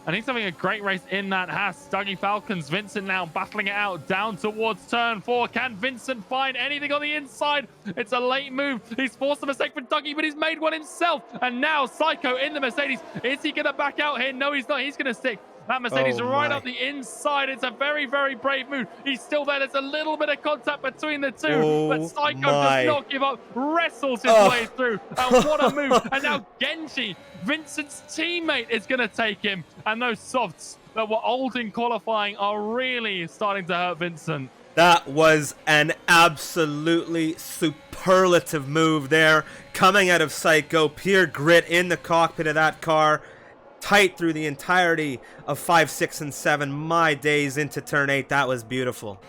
S2: And he's having a great race in that Haas. Dougie Falcons, Vincent now battling it out down towards turn 4. Can Vincent find anything on the inside? It's a late move. He's forced a mistake for Dougie, but he's made one himself. And now Psycho in the Mercedes. Is he going to back out here? No, he's not. He's going to stick that Mercedes right up the inside. It's a very, very brave move. He's still there. There's a little bit of contact between the two, but Psycho does not give up, wrestles his way through. And what a move. And now Genji, Vincent's teammate, is going to take him. And those softs that were old in qualifying are really starting to hurt Vincent.
S1: That was an absolutely superlative move there, coming out of Psycho. Pure grit in the cockpit of that car. Tight through the entirety of 5, 6, and 7. My days into turn 8. That was beautiful.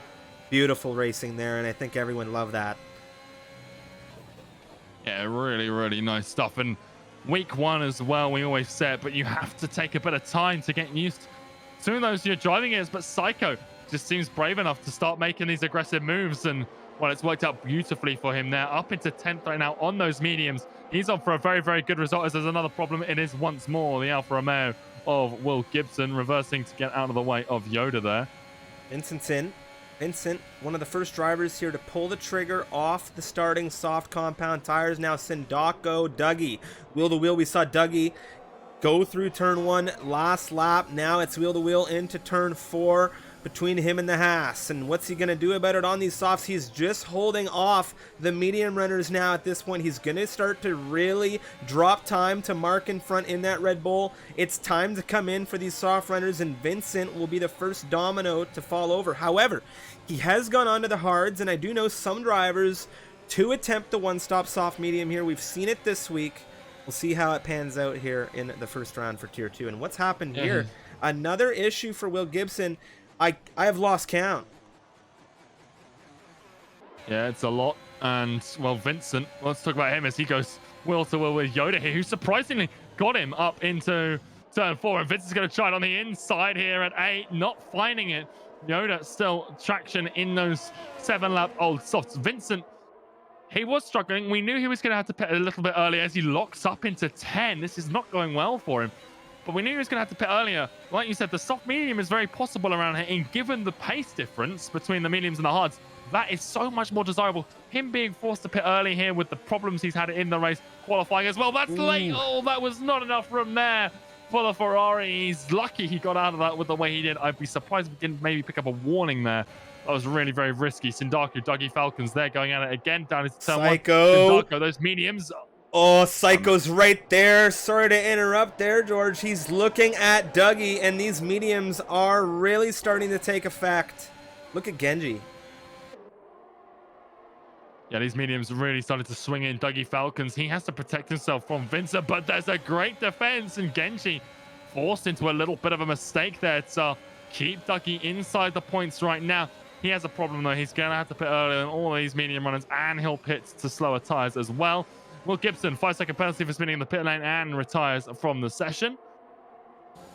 S1: Beautiful racing there, and I think everyone loved that.
S2: Yeah, really, really nice stuff. And week 1 as well, we always said, but you have to take a bit of time to get used to those you're driving is. But Psycho just seems brave enough to start making these aggressive moves, and well, it's worked out beautifully for him there. Up into 10th right now on those mediums. He's on for a very, very good result, as there's another problem. It is once more the Alfa Romeo of Will Gibson reversing to get out of the way of Yoda there.
S1: Vincent's in. Vincent, one of the first drivers here to pull the trigger off the starting soft compound tires. Now Sindako, Dougie. Wheel to wheel, we saw Dougie go through turn 1 last lap. Now it's wheel to wheel into turn 4 between him and the Haas. And what's he going to do about it on these softs? He's just holding off the medium runners now at this point. He's going to start to really drop time to Mark in front in that Red Bull. It's time to come in for these soft runners, and Vincent will be the first domino to fall over. However, he has gone onto the hards, and I do know some drivers to attempt the one-stop soft medium here. We've seen it this week. We'll see how it pans out here in the first round for Tier 2. And what's happened here, Another issue for Will Gibson. I have lost count.
S2: Yeah, it's a lot. And, well, Vincent, let's talk about him as he goes will to will with Yoda here, who surprisingly got him up into turn 4. And Vincent's going to try it on the inside here at 8, not finding it. Yoda still traction in those 7-lap-old softs. Vincent, he was struggling. We knew he was going to have to pit a little bit earlier as he locks up into 10. This is not going well for him. But we knew he was going to have to pit earlier. Like you said, the soft medium is very possible around here. And given the pace difference between the mediums and the hards, that is so much more desirable. Him being forced to pit early here with the problems he's had in the race, qualifying as well. That's late. Oh, that was not enough room there for the Ferrari. He's lucky he got out of that with the way he did. I'd be surprised if he didn't maybe pick up a warning there. That was really, very risky. Sindaku, Dougie Falcons there going at it again down into turn 1. Sindaku, those mediums.
S1: Oh, Psycho's right there. Sorry to interrupt there, George. He's looking at Dougie, and these mediums are really starting to take effect. Look at Genji.
S2: Yeah, these mediums really started to swing in. Dougie Falcons, he has to protect himself from Vincent, but there's a great defense, and Genji forced into a little bit of a mistake there to keep Dougie inside the points right now. He has a problem, though. He's going to have to pit earlier than all these medium runners, and he'll pit to slower tires as well. Will Gibson, 5-second penalty for spinning in the pit lane and retires from the session.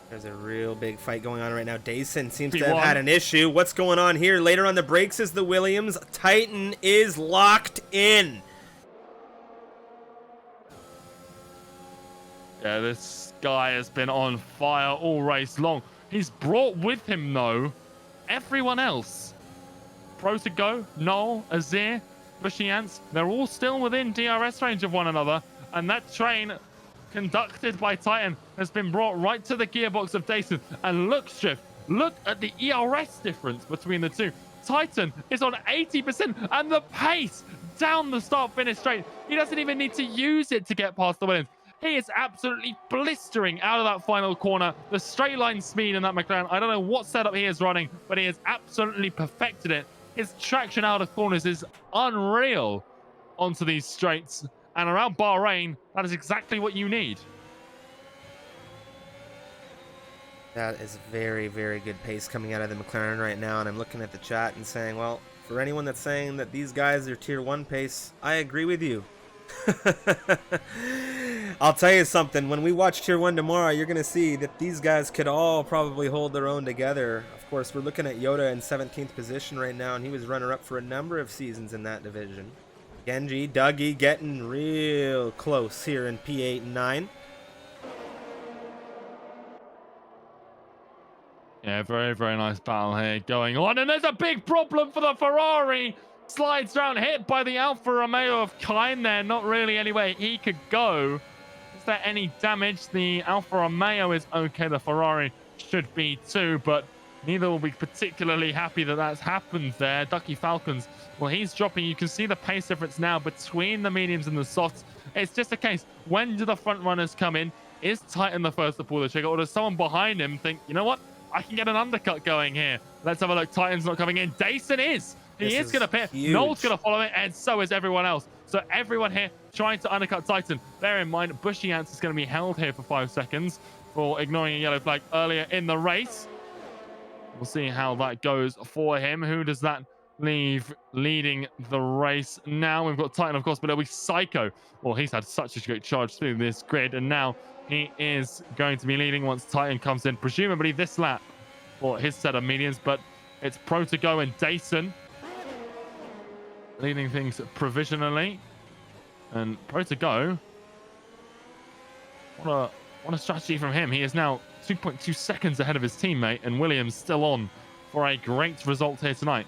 S1: There's a real big fight going on right now. Dayson seems to have had an issue. What's going on here? Later on the brakes is the Williams. Titan is locked in.
S2: Yeah, this guy has been on fire all race long. He's brought with him, though, everyone else. Protogo, Noel, Azir, Bushiance, they're all still within DRS range of one another. And that train, conducted by Titan, has been brought right to the gearbox of Dayson. And look, Striff, look at the ERS difference between the two. Titan is on 80%, and the pace down the start-finish straight. He doesn't even need to use it to get past the Williams. He is absolutely blistering out of that final corner. The straight line speed in that McLaren, I don't know what setup he is running, but he has absolutely perfected it. His traction out of corners is unreal onto these straights. And around Bahrain, that is exactly what you need.
S1: That is very, very good pace coming out of the McLaren right now. And I'm looking at the chat and saying, well, for anyone that's saying that these guys are tier 1 pace, I agree with you. I'll tell you something. When we watch tier 1 tomorrow, you're going to see that these guys could all probably hold their own together. Of course, we're looking at Yoda in 17th position right now, and he was runner-up for a number of seasons in that division. Genji, Dougie getting real close here in P8 and 9.
S2: Yeah, very, very nice battle here going on. And there's a big problem for the Ferrari. Slides down, hit by the Alfa Romeo of Kine there. Not really anywhere he could go. Is there any damage? The Alfa Romeo is okay. The Ferrari should be too, but neither will be particularly happy that that's happened there. Ducky Falcons, well, he's dropping. You can see the pace difference now between the mediums and the softs. It's just a case, when do the front runners come in? Is Titan the first to pull the trigger, or does someone behind him think, you know what, I can get an undercut going here? Let's have a look. Titan's not coming in. Dayson is. He is going to pit. Noel's going to follow it, and so is everyone else. So everyone here trying to undercut Titan. Bear in mind, Bushiance is going to be held here for 5 seconds for ignoring a yellow flag earlier in the race. We'll see how that goes for him. Who does that leave leading the race now? We've got Titan, of course, but it'll be Psycho. Well, he's had such a great charge through this grid, and now he is going to be leading once Titan comes in, presumably this lap for his set of mediums, but it's Protogo and Dayson leading things provisionally. And Protogo, what a strategy from him. He is now 2.2 seconds ahead of his teammate, and Williams still on for a great result here tonight.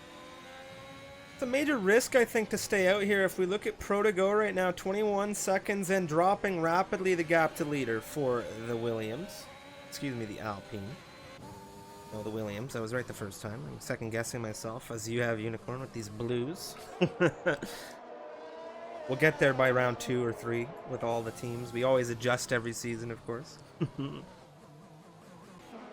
S1: It's a major risk, I think, to stay out here. If we look at Protogo right now, 21 seconds and dropping rapidly the gap to leader for the Williams. Excuse me, the Alpine. No, the Williams. I was right the first time. I'm second guessing myself, as you have Unicorn with these blues. We'll get there by round 2 or 3 with all the teams. We always adjust every season, of course.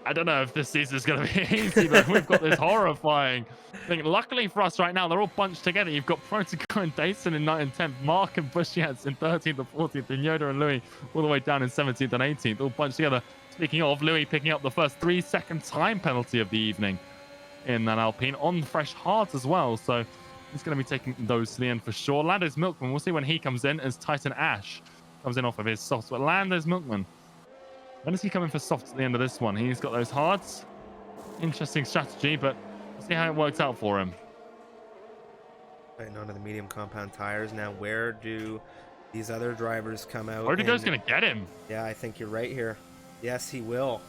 S2: I don't know if this season is going to be easy, but we've got this horrifying thing. Luckily for us right now, they're all bunched together. You've got Protogo and Dayson in 9th and 10th, Mark and Bushiance in 13th and 14th, and Yoda and Louis all the way down in 17th and 18th, all bunched together. Speaking of, Louis picking up the first 3-second time penalty of the evening in that Alpine on fresh hards as well. So he's going to be taking those to the end for sure. Lando's Milkman, we'll see when he comes in as Titan Ash comes in off of his softs. But Lando's Milkman, when does he come in for softs at the end of this one? He's got those hards. Interesting strategy, but we'll see how it works out for him.
S1: Right, onto the medium compound tires. Now, where do these other drivers come out?
S2: Protogo's going to get him.
S1: Yeah, I think you're right here. Yes, he will.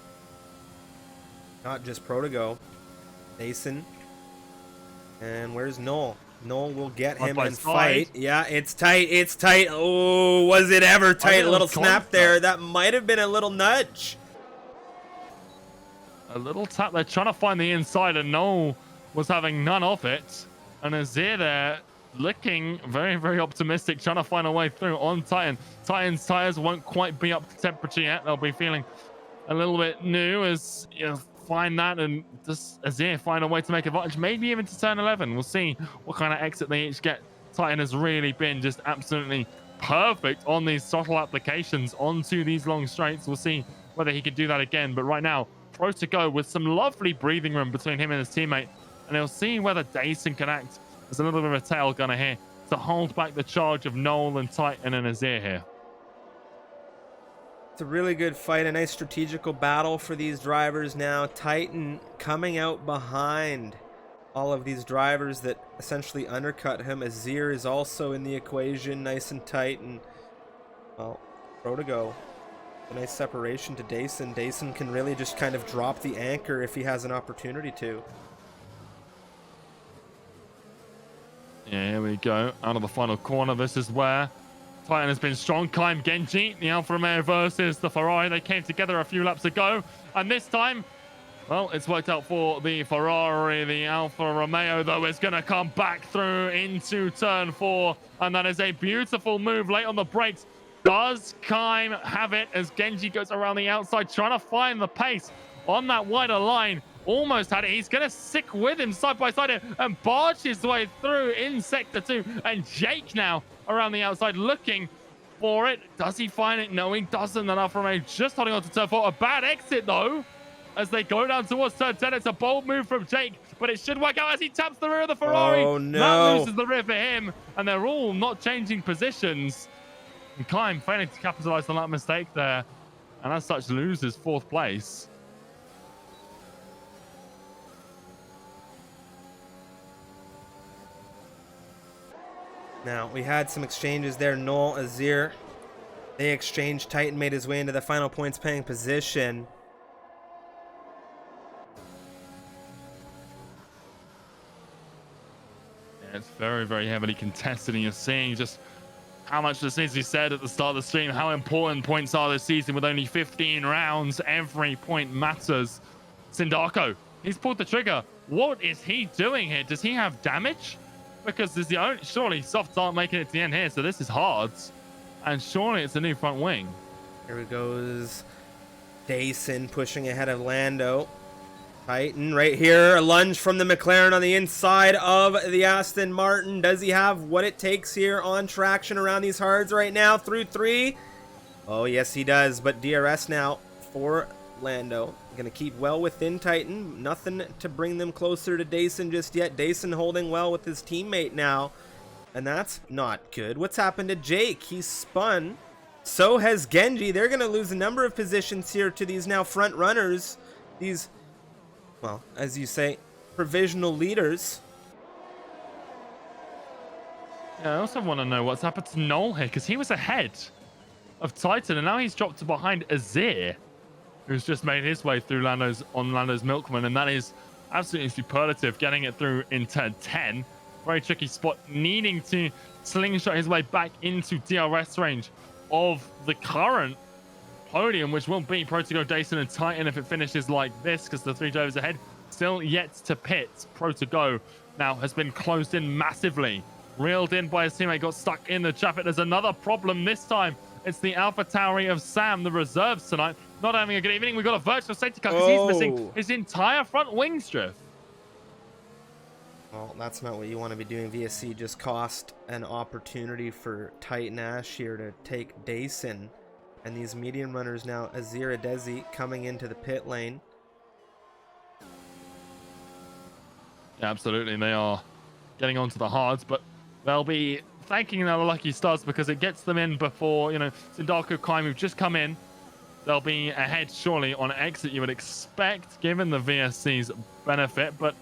S1: Not just Protogo. Mason. And where's Noel? Noel will get him and fight. Yeah, it's tight. It's tight. Oh, was it ever tight? A little snap there. That might have been a little nudge.
S2: A little tap. They're trying to find the inside, and Noel was having none of it. And Azir there looking very, very optimistic, trying to find a way through on Titan. Titan's tires won't quite be up to temperature yet. They'll be feeling a little bit new as you find that, and just Azir find a way to make advantage, maybe even to turn 11. We'll see what kind of exit they each get. Titan has really been just absolutely perfect on these throttle applications onto these long straights. We'll see whether he can do that again. But right now, Pro to go with some lovely breathing room between him and his teammate. And he'll see whether Dason can act as a little bit of a tail gunner here to hold back the charge of Noel and Titan and Azir here.
S1: It's a really good fight, a nice strategical battle for these drivers now. Titan coming out behind all of these drivers that essentially undercut him. Azir is also in the equation, nice and tight, and well, Protogo. A nice separation to Dason. Dason can really just kind of drop the anchor if he has an opportunity to.
S2: Yeah, here we go. Out of the final corner. This is where Titan has been strong. Climb Genji, the Alfa Romeo versus the Ferrari. They came together a few laps ago. And this time, well, it's worked out for the Ferrari. The Alfa Romeo, though, is going to come back through into turn 4. And that is a beautiful move late on the brakes. Does Kime have it as Genji goes around the outside, trying to find the pace on that wider line? Almost had it. He's going to stick with him side by side and barge his way through in Sector 2. And Jake now around the outside looking for it. Does he find it? No, he doesn't. And Alfa Romeo just holding on to turn 4. A bad exit, though, as they go down towards turn 10. It's a bold move from Jake, but it should work out as he taps the rear of the Ferrari.
S1: Oh, no.
S2: That loses the rear for him, and they're all not changing positions. And Kime failing to capitalize on that mistake there, and as such loses 4th place.
S1: Now, we had some exchanges there. Noel, Azir, they exchanged. Titan made his way into the final points paying position.
S2: Yeah, it's very, very heavily contested, and you're seeing just how much, as we said at the start of the stream, how important points are this season with only 15 rounds. Every point matters. Sindako, he's pulled the trigger. What is he doing here? Does he have damage? Because there's the only, surely softs aren't making it to the end here, so this is hard. And surely it's a new front wing.
S1: Here it goes. Dason pushing ahead of Lando. Titan right here. A lunge from the McLaren on the inside of the Aston Martin. Does he have what it takes here on traction around these hards right now? Through 3. Oh, yes, he does. But DRS now for Lando. Going to keep well within Titan. Nothing to bring them closer to Dason just yet. Dason holding well with his teammate now. And that's not good. What's happened to Jake? He's spun. So has Genji. They're going to lose a number of positions here to these now front runners. These, well, as you say, provisional leaders.
S2: Yeah, I also want to know what's happened to Noel here, because he was ahead of Titan, and now he's dropped to behind Azir, who's just made his way through Lando's Milkman, and that is absolutely superlative, getting it through in turn 10. Very tricky spot, needing to slingshot his way back into DRS range of the current podium, which will be Protogo, Dason, and Titan if it finishes like this, because the 3 drivers ahead still yet to pit. Protogo now has been closed in massively, reeled in by his teammate, got stuck in the traffic. There's another problem this time. It's the Alpha Tauri of Sam, the reserves tonight, not having a good evening. We've got a virtual safety car because he's missing his entire front wing strip.
S1: Well, that's not what you want to be doing. VSC just cost an opportunity for Titan Ash here to take Dason. And these medium runners now, Azir Adezi coming into the pit lane.
S2: Yeah, absolutely. They are getting onto the hards, but they'll be thanking their lucky stars because it gets them in before, Sindaku Kaim, who've just come in. They'll be ahead surely on exit, you would expect, given the VSC's benefit, but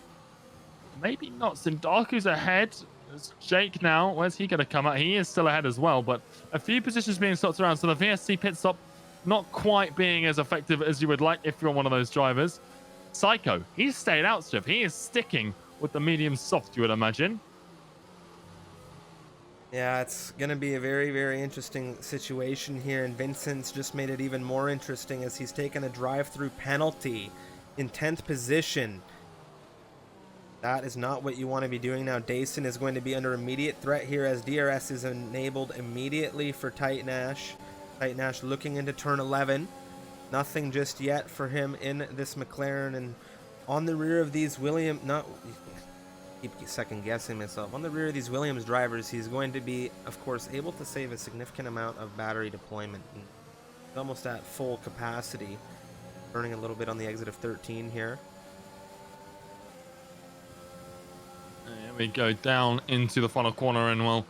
S2: maybe not. Sindaku's ahead. There's Jake now. Where's he going to come out? He is still ahead as well, but a few positions being swapped around. So the VSC pit stop not quite being as effective as you would like if you're one of those drivers. Psycho, he's stayed out, Striv. He is sticking with the medium soft, you would imagine.
S1: Yeah, it's going to be a very, very interesting situation here, and Vincent's just made it even more interesting as he's taken a drive-through penalty in 10th position. That is not what you want to be doing now. Dason is going to be under immediate threat here as DRS is enabled immediately for Titan Ash. Titan Ash looking into turn 11. Nothing just yet for him in this McLaren, and on the rear of these keep second guessing myself. On the rear of these Williams drivers, he's going to be, of course, able to save a significant amount of battery deployment. He's almost at full capacity. Burning a little bit on the exit of 13 here.
S2: Here we go down into the final corner, and well,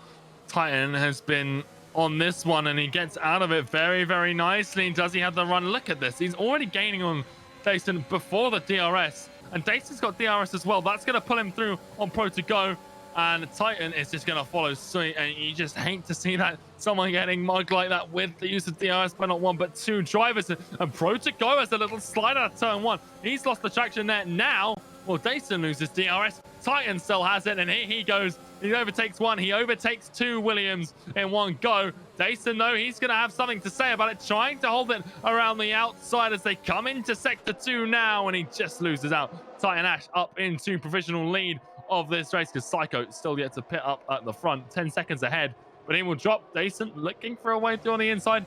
S2: Titan has been on this one, and he gets out of it very, very nicely. Does he have the run? Look at this. He's already gaining on Dason before the DRS. And Dason's got DRS as well. That's going to pull him through on Pro to go. And Titan is just going to follow suit. And you just hate to see that someone getting mugged like that with the use of DRS by not one but two drivers. And Pro to go has a little slide out of turn one. He's lost the traction there. Now, well, Dason loses DRS. Titan still has it. And here he goes. He overtakes one. He overtakes two Williams in one go. Dason, though, he's going to have something to say about it, trying to hold it around the outside as they come into Sector 2 now, and he just loses out. Titan Ash up into provisional lead of this race because Psycho still yet to pit up at the front, 10 seconds ahead, but he will drop. Dason looking for a way through on the inside.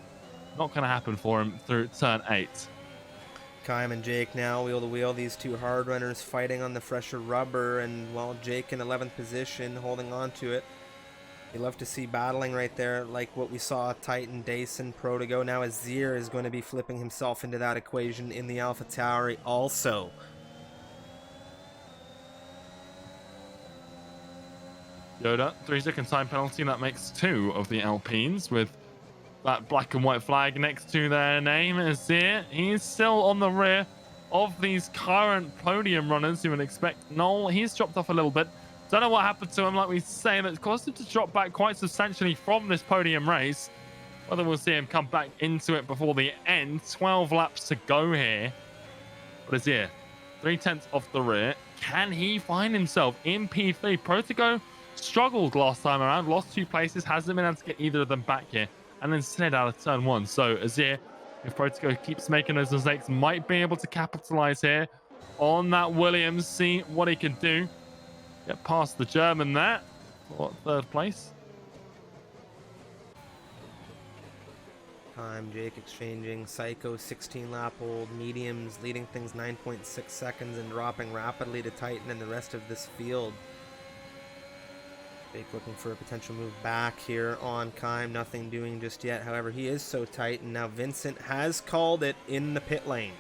S2: Not going to happen for him through turn 8.
S1: Kaim and Jake now wheel to wheel, these two hard runners fighting on the fresher rubber, and well, Jake in 11th position holding on to it. You love to see battling right there, like what we saw Titan, Dason, Pro to go. Now Azir is going to be flipping himself into that equation in the Alpha Tauri also.
S2: Yoda, 3-second time penalty. That makes 2 of the Alpines with that black and white flag next to their name. Azir, he's still on the rear of these current podium runners you would expect. Noel, he's dropped off a little bit. Don't know what happened to him, like we say, that caused him to drop back quite substantially from this podium race. Whether we'll see him come back into it before the end. 12 laps to go here. But Azir, 3/10 off the rear. Can he find himself in P3? Protego struggled last time around, lost 2 places, hasn't been able to get either of them back here, and then slid out of turn 1. So Azir, if Protego keeps making those mistakes, might be able to capitalize here on that Williams, see what he can do. Get past the German there for 3rd place.
S1: Time, Jake exchanging, Psycho 16 lap old, mediums leading things 9.6 seconds and dropping rapidly to Titan and the rest of this field. Jake looking for a potential move back here on Kaim, nothing doing just yet. However, he is so tight, and now Vincent has called it in the pit lane.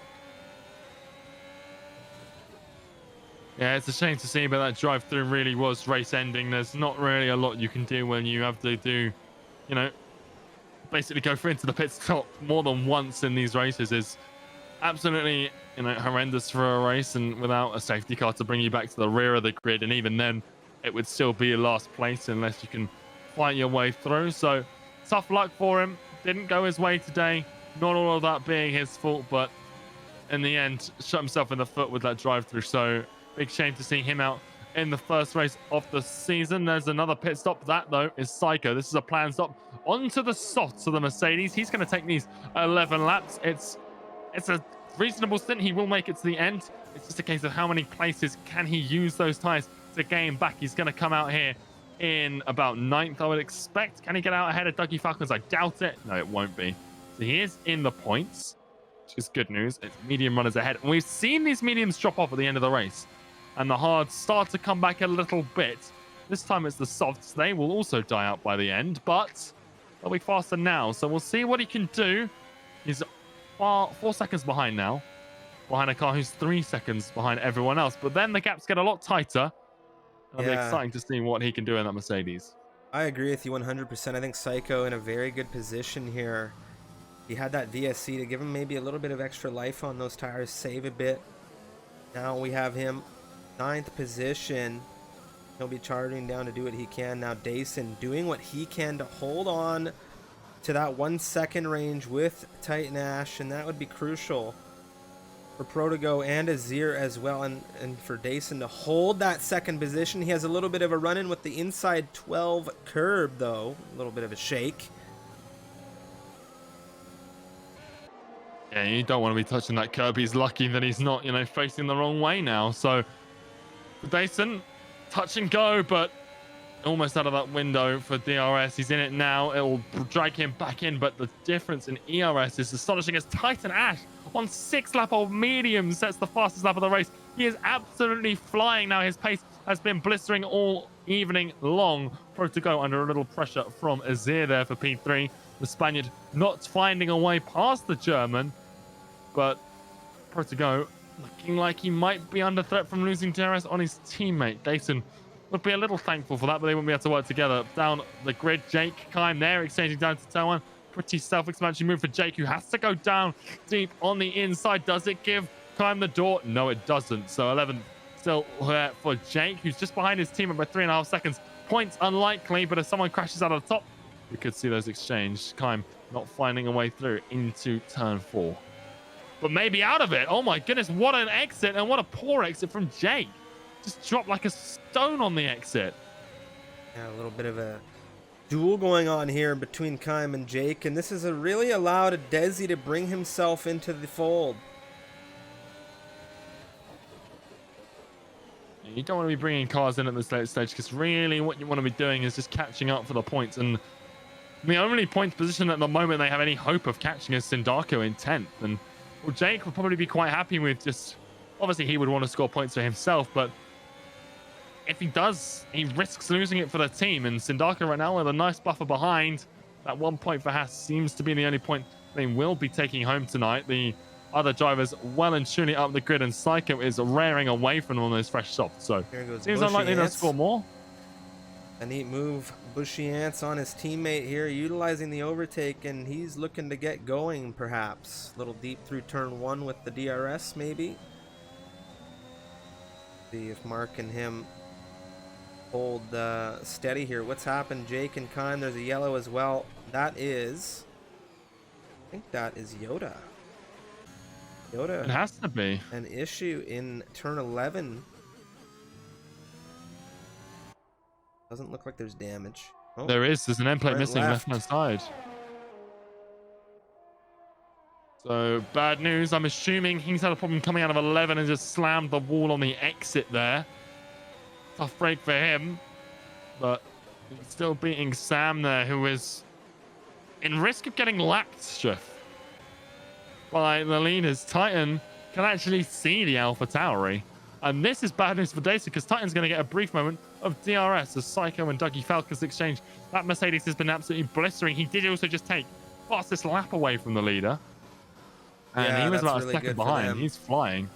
S2: Yeah, it's a shame to see, but that drive-through really was race-ending. There's not really a lot you can do when you have to do, basically go through into the pit stop more than once in these races is absolutely, horrendous for a race, and without a safety car to bring you back to the rear of the grid, and even then, it would still be your last place unless you can fight your way through. So, tough luck for him. Didn't go his way today. Not all of that being his fault, but in the end, shot himself in the foot with that drive-through. So, big shame to see him out in the first race of the season. There's another pit stop. That, though, is Psycho. This is a planned stop onto the softs of the Mercedes. He's going to take these 11 laps. It's a reasonable stint. He will make it to the end. It's just a case of how many places can he use those tyres to gain back. He's going to come out here in about 9th, I would expect. Can he get out ahead of Dougie Falcons? I doubt it. No, it won't be. So he is in the points, which is good news. It's medium runners ahead. And we've seen these mediums drop off at the end of the race, and the hards start to come back a little bit. This time it's the softs. They will also die out by the end, but they'll be faster now. So we'll see what he can do He's 4 seconds behind now, behind a car who's 3 seconds behind everyone else. But then the gaps get a lot tighter. It'll be
S1: Yeah,
S2: exciting to see what he can do in that Mercedes.
S1: I agree with you 100%. I think Psycho in a very good position here. He had that VSC to give him maybe a little bit of extra life on those tires, save a bit. Now we have him 9th position. He'll be charging down to do what he can. Now Dason doing what he can to hold on to that 1 second range with Titan Ash, and that would be crucial for Protego and Azir as well, and for Dason to hold that second position. He has a little bit of a run-in with the inside 12 curb, though. A little bit of a shake.
S2: Yeah, you don't want to be touching that curb. He's lucky that he's not, facing the wrong way now. So, for Dason, touch and go, but almost out of that window for DRS. He's in it now. It will drag him back in, but the difference in ERS is astonishing as Titan Ash on 6th lap of medium sets the fastest lap of the race. He is absolutely flying now. His pace has been blistering all evening long. Protego under a little pressure from Azir there for P3. The Spaniard not finding a way past the German, but Protego looking like he might be under threat from losing DRS on his teammate. Dason would be a little thankful for that, but they wouldn't be able to work together. Down the grid, Jake, Kime there, exchanging down to turn 1. Pretty self-explanatory move for Jake, who has to go down deep on the inside. Does it give Kime the door? No, it doesn't. So 11 still there for Jake, who's just behind his teammate by 3.5 seconds. Points unlikely, but if someone crashes out of the top, we could see those exchanged. Kime not finding a way through into turn 4. But maybe out of it. Oh my goodness, what an exit, and what a poor exit from Jake. Just dropped like a stone on the exit.
S1: Yeah, a little bit of a duel going on here between Kime and Jake, and this has really allowed Desi to bring himself into the fold.
S2: You don't want to be bringing cars in at this late stage, because really what you want to be doing is just catching up for the points. And the only points position at the moment they have any hope of catching is Sindaco in 10th. And well, Jake would probably be quite happy with just... Obviously, he would want to score points for himself, but if he does, he risks losing it for the team. And Sindaco right now with a nice buffer behind. That 1 point for Haas seems to be the only point they will be taking home tonight. The other drivers well and truly up the grid, and Psycho is raring away from on those fresh softs. So seems unlikely to score more.
S1: A neat move. Bushy Ants on his teammate here, utilizing the overtake, and he's looking to get going perhaps. A little deep through turn 1 with the DRS maybe. See if Mark and him hold steady here. What's happened? Jake and Kime, there's a yellow as well. That is, I think that is Yoda. Yoda.
S2: It has to be.
S1: An issue in turn 11. Doesn't look like there's damage. Oh,
S2: There's an end plate missing
S1: left
S2: left-hand side. So bad news. I'm assuming he's had a problem coming out of 11 and just slammed the wall on the exit there. Tough break for him, but he's still beating Sam there, who is in risk of getting lapped, Striff, by the leaders. Titan can actually see the Alpha Tauri, and this is bad news for Dason, because Titan's going to get a brief moment of DRS as Psycho and Dougie Falcons exchange. That Mercedes has been absolutely blistering. He did also just take fastest lap away from the leader, and
S1: yeah,
S2: he was about
S1: really
S2: a second behind. He's flying.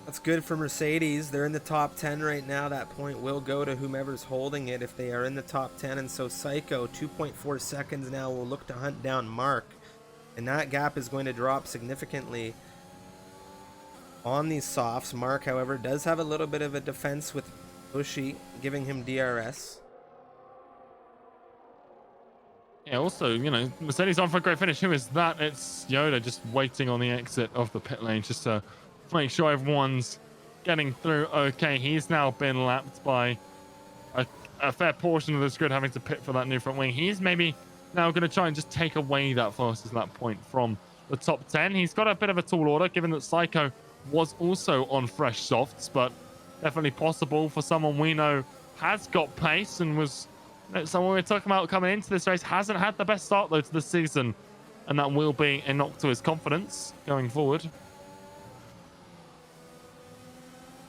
S1: That's good for Mercedes. They're in the top 10 right now. That point will go to whomever's holding it if they are in the top 10. And so Psycho, 2.4 seconds now, will look to hunt down Mark. And that gap is going to drop significantly on these softs. Mark, however, does have a little bit of a defense with Bushy, giving him DRS.
S2: Yeah, also, Mercedes on for a great finish. Who is that? It's Yoda just waiting on the exit of the pit lane just to make sure everyone's getting through okay. He's now been lapped by a fair portion of this grid, having to pit for that new front wing. He's maybe now going to try and just take away that fastest lap point from the top 10. He's got a bit of a tall order, given that Psycho was also on fresh softs, but definitely possible for someone we know has got pace and was someone we're talking about coming into this race. Hasn't had the best start, though, to the season, and that will be a knock to his confidence going forward.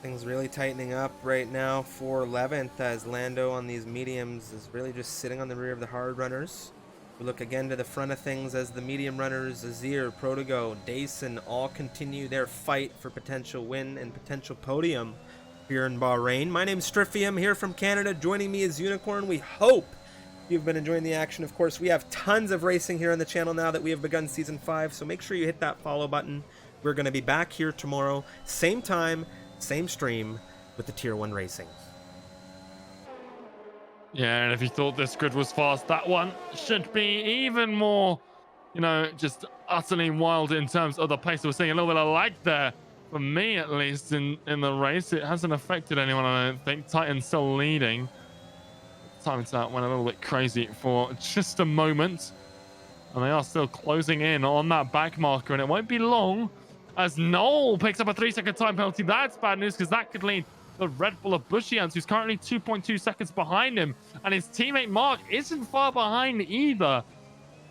S1: Things really tightening up right now for 11th, as Lando on these mediums is really just sitting on the rear of the hard runners. We look again to the front of things as the medium runners, Azir, Protogo, Dason, all continue their fight for potential win and potential podium here in Bahrain. My name's Striffium here from Canada. Joining me is Unicorn. We hope you've been enjoying the action. Of course, we have tons of racing here on the channel now that we have begun Season 5, so make sure you hit that follow button. We're going to be back here tomorrow, same time, same stream, with the Tier 1 racing.
S2: Yeah, and if you thought this grid was fast, that one should be even more, just utterly wild in terms of the pace. We're seeing a little bit of lag there, for me at least, in the race. It hasn't affected anyone, I don't think. Titan's still leading. Time's out went a little bit crazy for just a moment. And they are still closing in on that back marker, and it won't be long as Noel picks up a 3-second time penalty. That's bad news, because that could lead the Red Bull of Bushians, who's currently 2.2 seconds behind him, and his teammate Mark isn't far behind either.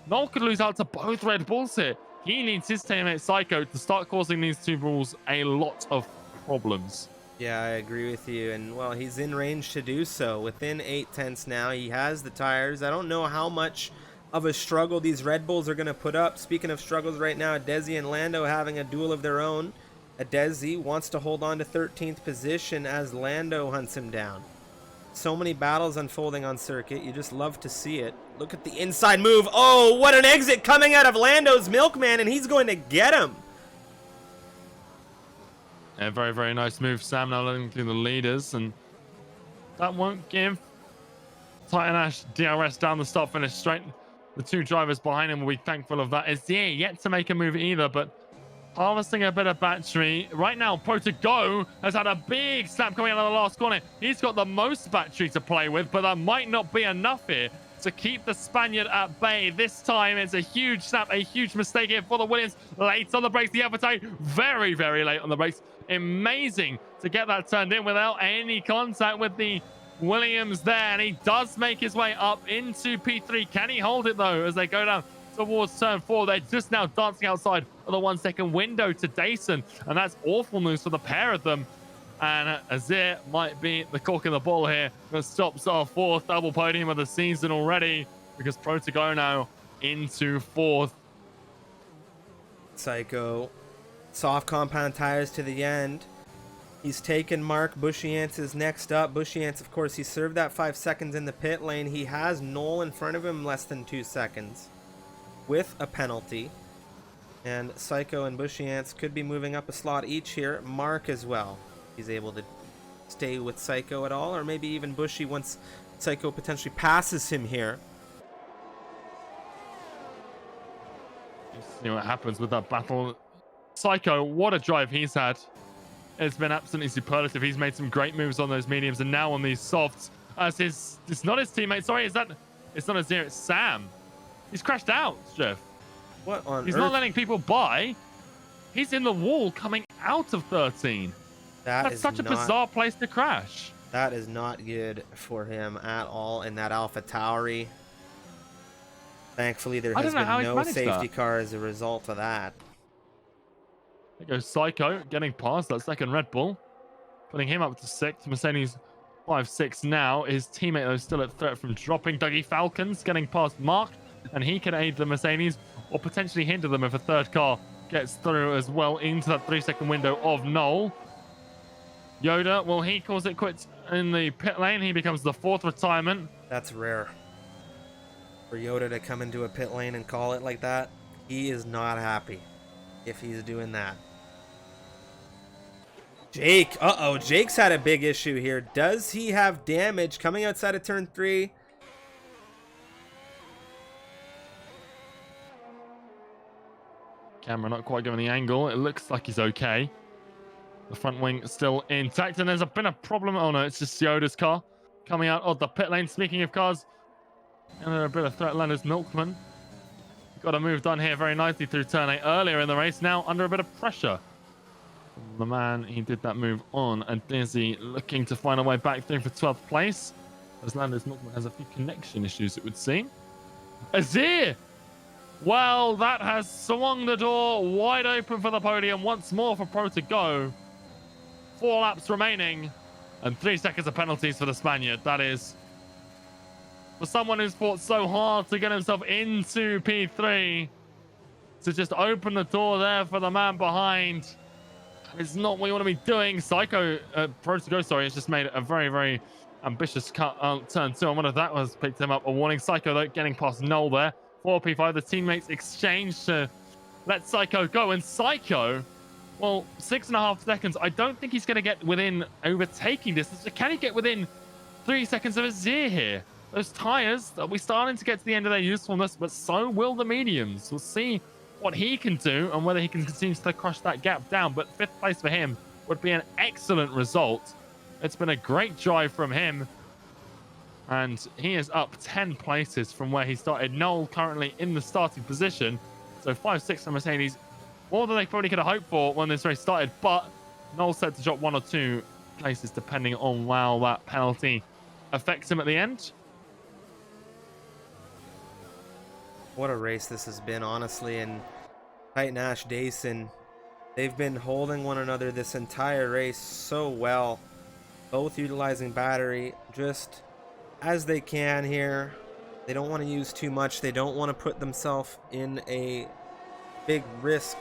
S2: Noel could lose out to both Red Bulls here. He needs his teammate Psycho to start causing these two Bulls a lot of problems.
S1: Yeah, I agree with you, and well, he's in range to do so. Within 8 tenths now, he has the tires. I don't know how much of a struggle these Red Bulls are going to put up. Speaking of struggles right now, Desi and Lando having a duel of their own. Desi wants to hold on to 13th position as Lando hunts him down. So many battles unfolding on circuit. You just love to see it. Look at the inside move. Oh, what an exit coming out of Lando's Milkman, and he's going to get him.
S2: Yeah, very, very nice move. Sam now looking through the leaders, and that won't give Titan Ash DRS down the start finish straight. The two drivers behind him will be thankful of that. Azir yet to make a move either, but harvesting a bit of battery. Right now, Protogo has had a big snap coming out of the last corner. He's got the most battery to play with, but that might not be enough here to keep the Spaniard at bay. This time, it's a huge snap, a huge mistake here for the Williams. Late on the brakes, the appetite. Very, very late on the brakes. Amazing to get that turned in without any contact with the Williams there. And he does make his way up into P3. Can he hold it, though, as they go down towards turn 4? They're just now dancing outside of the 1 second window to Dason, and that's awful news for the pair of them. And Azir might be the cork in the ball here that stops our 4th double podium of the season already, because Protogo now into 4th.
S1: Psycho, soft compound tires to the end. He's taken Mark. Bushiance is next up. Bushiance, of course, he served that 5 seconds in the pit lane. He has Noel in front of him less than 2 seconds with a penalty. And Psycho and Bushiance could be moving up a slot each here. Mark as well. He's able to stay with Psycho at all, or maybe even Bushy once Psycho potentially passes him here.
S2: See what happens with that battle. Psycho, what a drive he's had. It's been absolutely superlative. He's made some great moves on those mediums, and now on these softs, as it's not his teammate. Sorry, it's not Azir, it's Sam. He's crashed out, Jeff.
S1: What on
S2: He's
S1: earth?
S2: not letting people by. He's in the wall coming out of 13. That's such a bizarre place to crash.
S1: That is not good for him at all in that Alpha Tauri. Thankfully, there has been no safety car as a result of that.
S2: There goes Psycho, getting past that second Red Bull, putting him up to 6th. Mercedes 5-6 now. His teammate, though, still at threat from dropping. Dougie Falcons getting past Mark, and he can aid the Mercedes or potentially hinder them if a third car gets through as well into that 3-second window of Noel. Yoda, will he cause it quits in the pit lane? He becomes the 4th retirement.
S1: That's rare for Yoda to come into a pit lane and call it like that. He is not happy if he's doing that. Jake, Jake's had a big issue here. Does he have damage coming outside of turn 3?
S2: Camera not quite giving the angle. It looks like he's okay. The front wing still intact, and there's been a problem. Oh no, it's just Yoda's car coming out of the pit lane. Speaking of cars, and a bit of threat, Lando's Milkman. Got a move done here very nicely through turn 8 earlier in the race. Now under a bit of pressure from the man he did that move on, and Dizzy looking to find a way back through for 12th place, as Lando's Milkman has a few connection issues, it would seem. Azir! Well, that has swung the door wide open for the podium once more for Protogo. 4 laps remaining, and 3 seconds of penalties for the Spaniard. That is for someone who's fought so hard to get himself into P3 to just open the door there for the man behind. It's not what you want to be doing. Psycho, Pro to go, sorry, has just made a very, very ambitious cut turn 2. I wonder if that was picked him up. A warning. Psycho, though, getting past Noel there. 4P5, the teammates exchange to let Psycho go. And Psycho, well, 6.5 seconds. I don't think he's going to get within overtaking distance. Can he get within 3 seconds of Azir here? Those tires, they'll be starting to get to the end of their usefulness, but so will the mediums. We'll see what he can do and whether he can continue to crush that gap down. But 5th place for him would be an excellent result. It's been a great drive from him, and he is up 10 places from where he started. Noel currently in the starting position, so 5-6 for Mercedes, more than they probably could have hoped for when this race started. But Noel's set to drop 1 or 2 places depending on how that penalty affects him at the end.
S1: What a race this has been, honestly. And Titan Ash, Dason, they've been holding one another this entire race so well. Both utilizing battery just as they can here. They don't want to use too much. They don't want to put themselves in a big risk.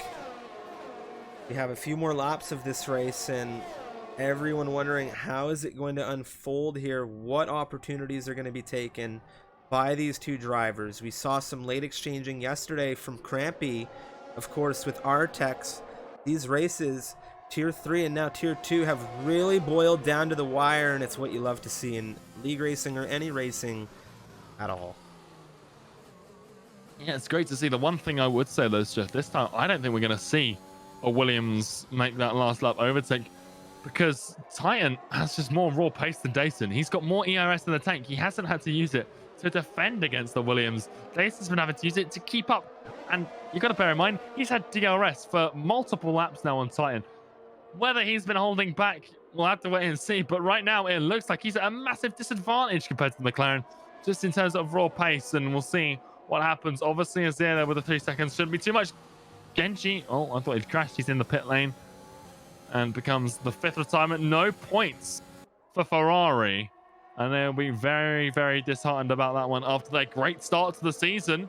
S1: We have a few more laps of this race, and everyone wondering how is it going to unfold here? What opportunities are going to be taken by these two drivers? We saw some late exchanging yesterday from Crampy, of course, with Artex. These races, Tier 3 and now Tier 2, have really boiled down to the wire, and it's what you love to see in league racing or any racing at all.
S2: Yeah, it's great to see. The one thing I would say, though, Jeff, this time I don't think we're going to see a Williams make that last lap overtake, because Titan has just more raw pace than Dason. He's got more ERS in the tank. He hasn't had to use it to defend against the Williams. Dason's been having to use it to keep up. And you've got to bear in mind, he's had DRS for multiple laps now on Titan. Whether he's been holding back, we'll have to wait and see. But right now, it looks like he's at a massive disadvantage compared to McLaren, just in terms of raw pace. And we'll see what happens. Obviously, Azir there with the 3 seconds shouldn't be too much. Genji, oh, I thought he'd crashed. He's in the pit lane and becomes the 5th retirement. No points for Ferrari. And they'll be very, very disheartened about that one after their great start to the season.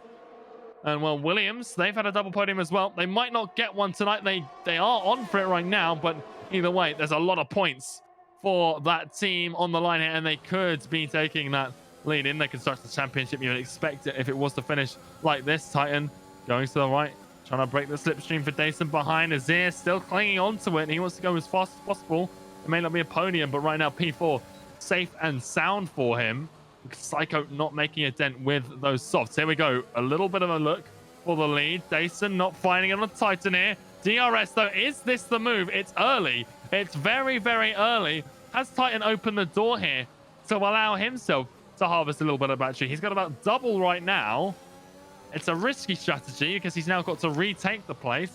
S2: And, well, Williams, they've had a double podium as well. They might not get one tonight. They are on for it right now. But either way, there's a lot of points for that team on the line here. And they could be taking that lead in the Constructors' Championship. You would expect it if it was to finish like this. Titan going to the right, trying to break the slipstream for Dason behind. Azir still clinging onto it. And he wants to go as fast as possible. It may not be a podium, but right now, P4 safe and sound for him. Psycho not making a dent with those softs. Here we go. A little bit of a look for the lead. Dason not finding it on Titan here. DRS, though, is this the move? It's early. It's very, very early. Has Titan opened the door here to allow himself to harvest a little bit of battery? He's got about double right now. It's a risky strategy because he's now got to retake the place.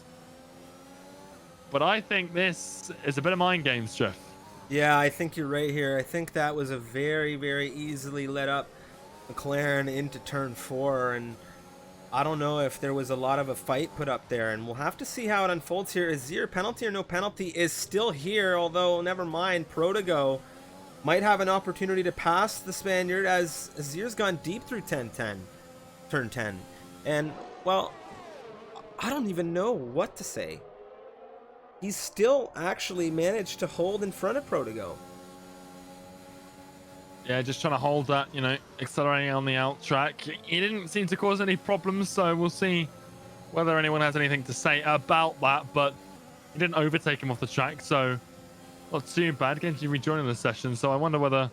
S2: But I think this is a bit of mind games, Jeff.
S1: Yeah, I think you're right here. I think that was a very, very easily let up McLaren into turn 4, and I don't know if there was a lot of a fight put up there, and we'll have to see how it unfolds here. Azir, penalty or no penalty, is still here, although never mind. Protego might have an opportunity to pass the Spaniard as Azir's gone deep through turn 10. And, well, I don't even know what to say. He's still actually managed to hold in front of Protego.
S2: Yeah, just trying to hold that, accelerating on the out track. He didn't seem to cause any problems, so we'll see whether anyone has anything to say about that. But he didn't overtake him off the track, so not too bad. Genji rejoining the session, so I wonder whether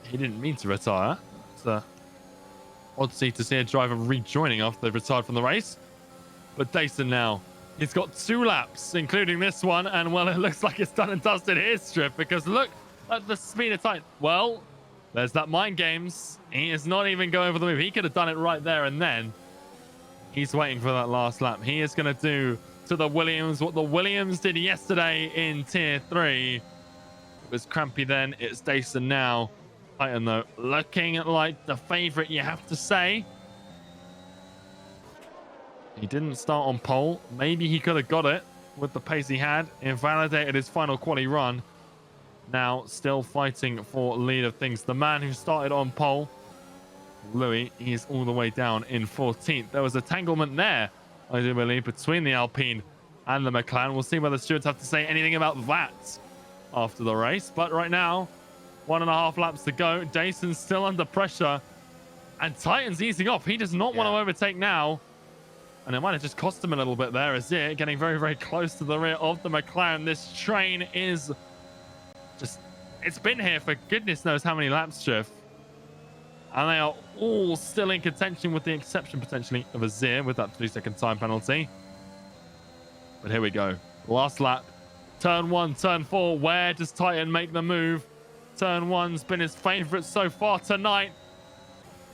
S2: he didn't mean to retire. It's odd to see a driver rejoining after they've retired from the race. But Dason now, he's got 2 laps, including this one, and, well, it looks like it's done and dusted his strip, because look at the speed of Titan. Well, there's that mind games. He is not even going for the move. He could have done it right there and then. He's waiting for that last lap. He is going to do to the Williams what the Williams did yesterday in Tier 3. It was Crampy then. It's Dason now. Titan, though, looking like the favorite, you have to say. He didn't start on pole. Maybe he could have got it with the pace he had. Invalidated his final quali run. Now still fighting for lead of things. The man who started on pole Louis, he is all the way down in 14th. There was a tanglement there, I do believe, between the Alpine and the McLaren. We'll see whether stewards have to say anything about that after the race. But right now, 1.5 laps to go. Jason's still under pressure. And Titan's easing off. He does not want to overtake now. And it might have just cost him a little bit there. Azir getting very, very close to the rear of the McLaren. This train is just... It's been here for goodness knows how many laps, Jeff. And they are all still in contention with the exception, potentially, of Azir with that 3-second time penalty. But here we go. Last lap. Turn 1, turn 4. Where does Titan make the move? Turn 1's been his favourite so far tonight.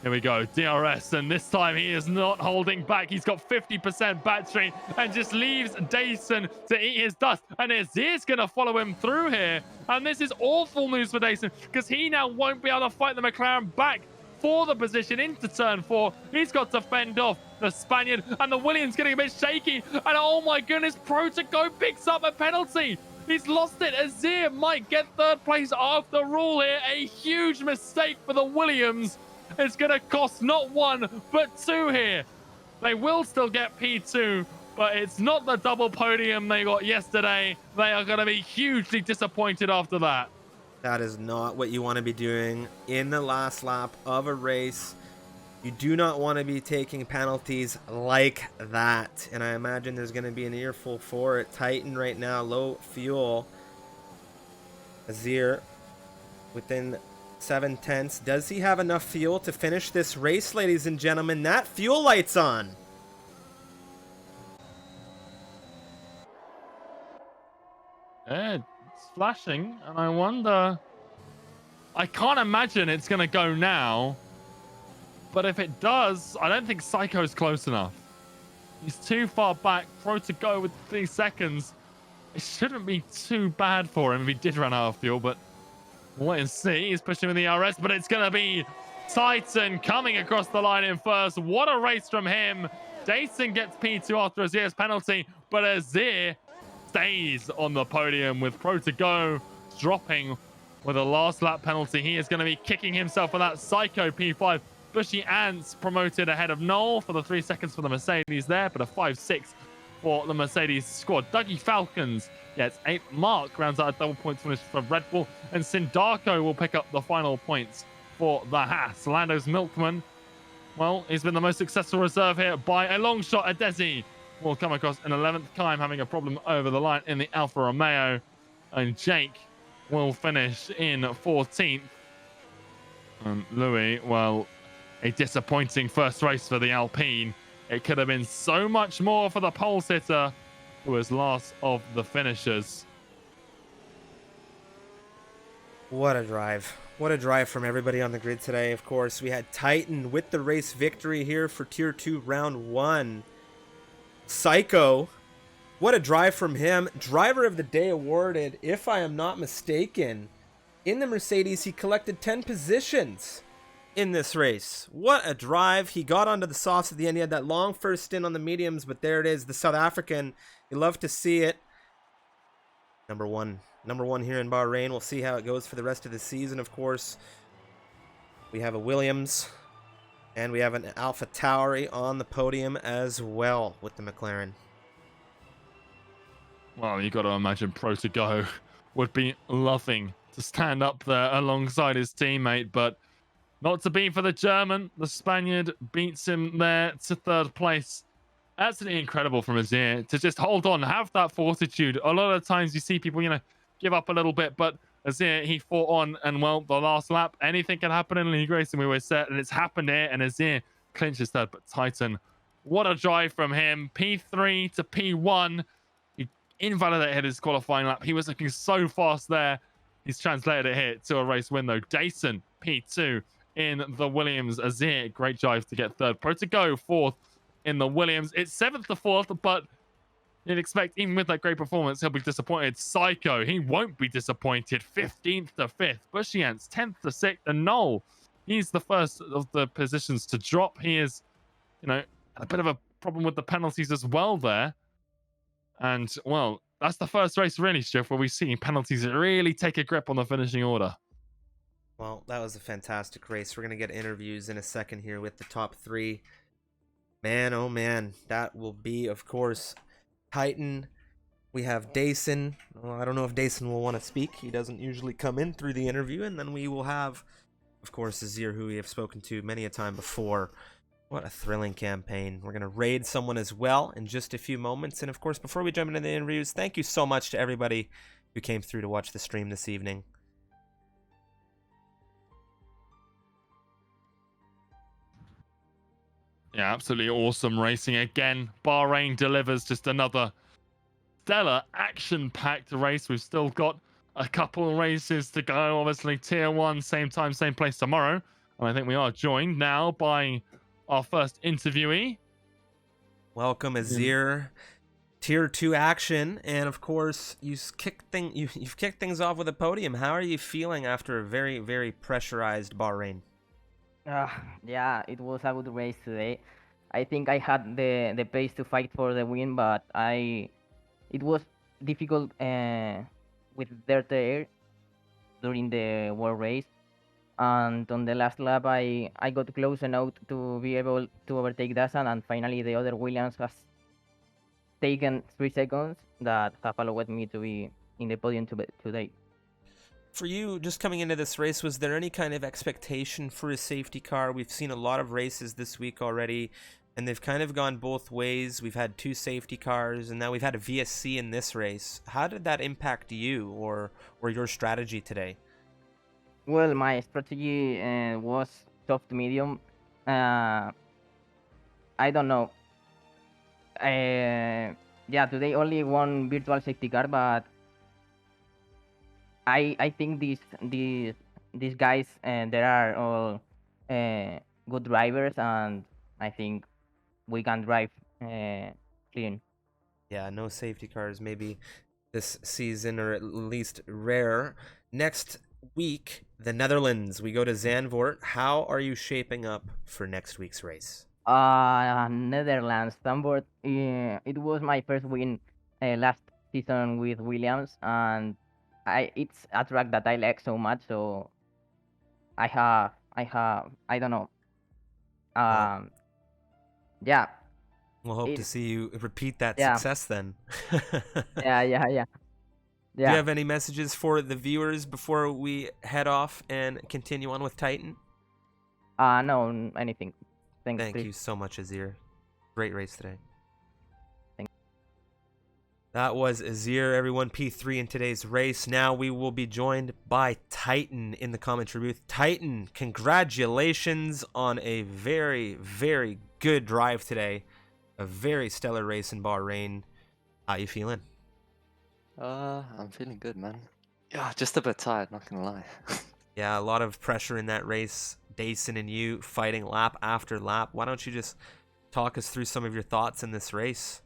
S2: Here we go, DRS, and this time he is not holding back. He's got 50% battery and just leaves Dason to eat his dust. And Azir's going to follow him through here. And this is awful news for Dason because he now won't be able to fight the McLaren back for the position into turn 4. He's got to fend off the Spaniard, and the Williams getting a bit shaky. And oh my goodness, Protego picks up a penalty. He's lost it. Azir might get third place after all here. A huge mistake for the Williams. It's going to cost not 1, but 2 here. They will still get P2, but it's not the double podium they got yesterday. They are going to be hugely disappointed after that.
S1: That is not what you want to be doing in the last lap of a race. You do not want to be taking penalties like that. And I imagine there's going to be an earful for it. Titan right now, low fuel. Azir within 7/10. Does he have enough fuel to finish this race, ladies and gentlemen? That fuel light's on.
S2: Yeah, it's flashing, and I wonder... I can't imagine it's going to go now. But if it does, I don't think Psycho's close enough. He's too far back. Pro to go with 3 seconds. It shouldn't be too bad for him if he did run out of fuel, but we'll wait and see. He's pushing with the RS, but it's going to be Titan coming across the line in first. What a race from him. Jason gets P2 after Azir's penalty, but Azir stays on the podium with Pro to go dropping with a last lap penalty. He is going to be kicking himself for that Psycho P5. Bushy Ants promoted ahead of Noel for the 3 seconds for the Mercedes there, but a 5-6 for the Mercedes squad. Dougie Falcons gets 8th. Mark rounds out a double points finish for Red Bull, and Sindarko will pick up the final points for the Haas. Lando's Milkman, well, he's been the most successful reserve here by a long shot. Adesi will come across in 11th time, having a problem over the line in the Alfa Romeo, and Jake will finish in 14th. Louis, well, a disappointing first race for the Alpine. It could have been so much more for the pole sitter, who was last of the finishers.
S1: What a drive. What a drive from everybody on the grid today. Of course, we had Titan with the race victory here for Tier 2 Round 1. Psycho, what a drive from him. Driver of the Day awarded, if I am not mistaken. In the Mercedes, he collected 10 positions in this race. What a drive. He got onto the softs at the end. He had that long first stint on the mediums, but there it is, the South African. You love to see it. Number one here in Bahrain. We'll see how it goes for the rest of the season. Of course, we have a Williams and we have an Alpha Tauri on the podium as well with the McLaren.
S2: Well, you got to imagine Pro to go would be loving to stand up there alongside his teammate, but not to be for the German. The Spaniard beats him there to 3rd place. Absolutely incredible from Azir to just hold on, have that fortitude. A lot of times you see people, give up a little bit, but Azir, he fought on, and well, the last lap, anything can happen in league racing, we always said, and it's happened here, and Azir clinches 3rd. But Titan, what a drive from him. P3 to P1. He invalidated his qualifying lap. He was looking so fast there. He's translated it here to a race win, though. Jason, P2 in the Williams. Azir, great drive to get 3rd. Pro to go 4th in the Williams. It's 7th to 4th, but you'd expect, even with that great performance, he'll be disappointed. Psycho, he won't be disappointed. 15th to 5th. Bushians, 10th to 6th. And Noel, he's the first of the positions to drop. He is, a bit of a problem with the penalties as well there. And, well, that's the first race really, Striff, where we've seen penalties really take a grip on the finishing order.
S1: Well, that was a fantastic race. We're going to get interviews in a second here with the top three. Man, oh man, that will be, of course, Titan. We have Dason. Well, I don't know if Dason will want to speak. He doesn't usually come in through the interview. And then we will have, of course, Azir, who we have spoken to many a time before. What a thrilling campaign. We're going to raid someone as well in just a few moments. And of course, before we jump into the interviews, thank you so much to everybody who came through to watch the stream this evening.
S2: Yeah, absolutely awesome racing again. Bahrain delivers just another stellar action-packed race. We've still got a couple of races to go. Obviously, Tier 1, same time, same place tomorrow. And I think we are joined now by our first interviewee.
S1: Welcome, Azir. Tier 2 action, and of course, you've kicked things off with a podium. How are you feeling after a very, very pressurized Bahrain?
S3: Yeah, it was a good race today. I think I had the pace to fight for the win, but it was difficult with dirt air during the world race. And on the last lap, I got close enough to be able to overtake Dasan, and finally the other Williams has taken 3 seconds that have allowed me to be in the podium today.
S1: For you, just coming into this race, was there any kind of expectation for a safety car? We've seen a lot of races this week already, and they've kind of gone both ways. We've had 2 safety cars, and now we've had a VSC in this race. How did that impact you or your strategy today?
S3: Well, my strategy was soft medium. I don't know. Yeah, today only one virtual safety car, but I think these guys they are all good drivers, and I think we can drive clean.
S1: Yeah, no safety cars maybe this season, or at least rare. Next week, the Netherlands. We go to Zandvoort. How are you shaping up for next week's race?
S3: Netherlands, Stamford. It was my first win last season with Williams, and it's a track that I like so much. So I don't know.
S1: Well,
S3: Yeah.
S1: we'll hope to see you repeat that
S3: Yeah.
S1: success then.
S3: Yeah.
S1: Do you have any messages for the viewers before we head off and continue on with Titan?
S3: No, anything.
S1: Thank you so much, Azir. Great race today.
S3: Thank
S1: That was Azir, everyone. P3 in today's race. Now we will be joined by Titan in the commentary booth. Titan, congratulations on a very, very good drive today. A very stellar race in Bahrain. How you feeling?
S4: I'm feeling good, man. Yeah, just a bit tired, not gonna lie.
S1: Yeah, a lot of pressure in that race. Dason and you fighting lap after lap. Why don't you just talk us through some of your thoughts in this race?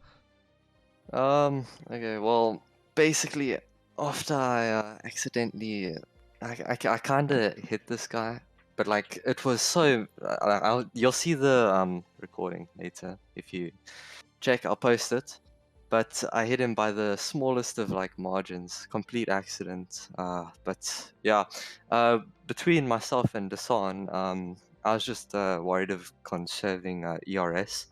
S4: Okay, well, basically, after I accidentally, I kind of hit this guy, but like it was so. You'll see the recording later if you check. I'll post it. But I hit him by the smallest of like margins, complete accident. But yeah, between myself and Dasan, I was just worried of conserving ERS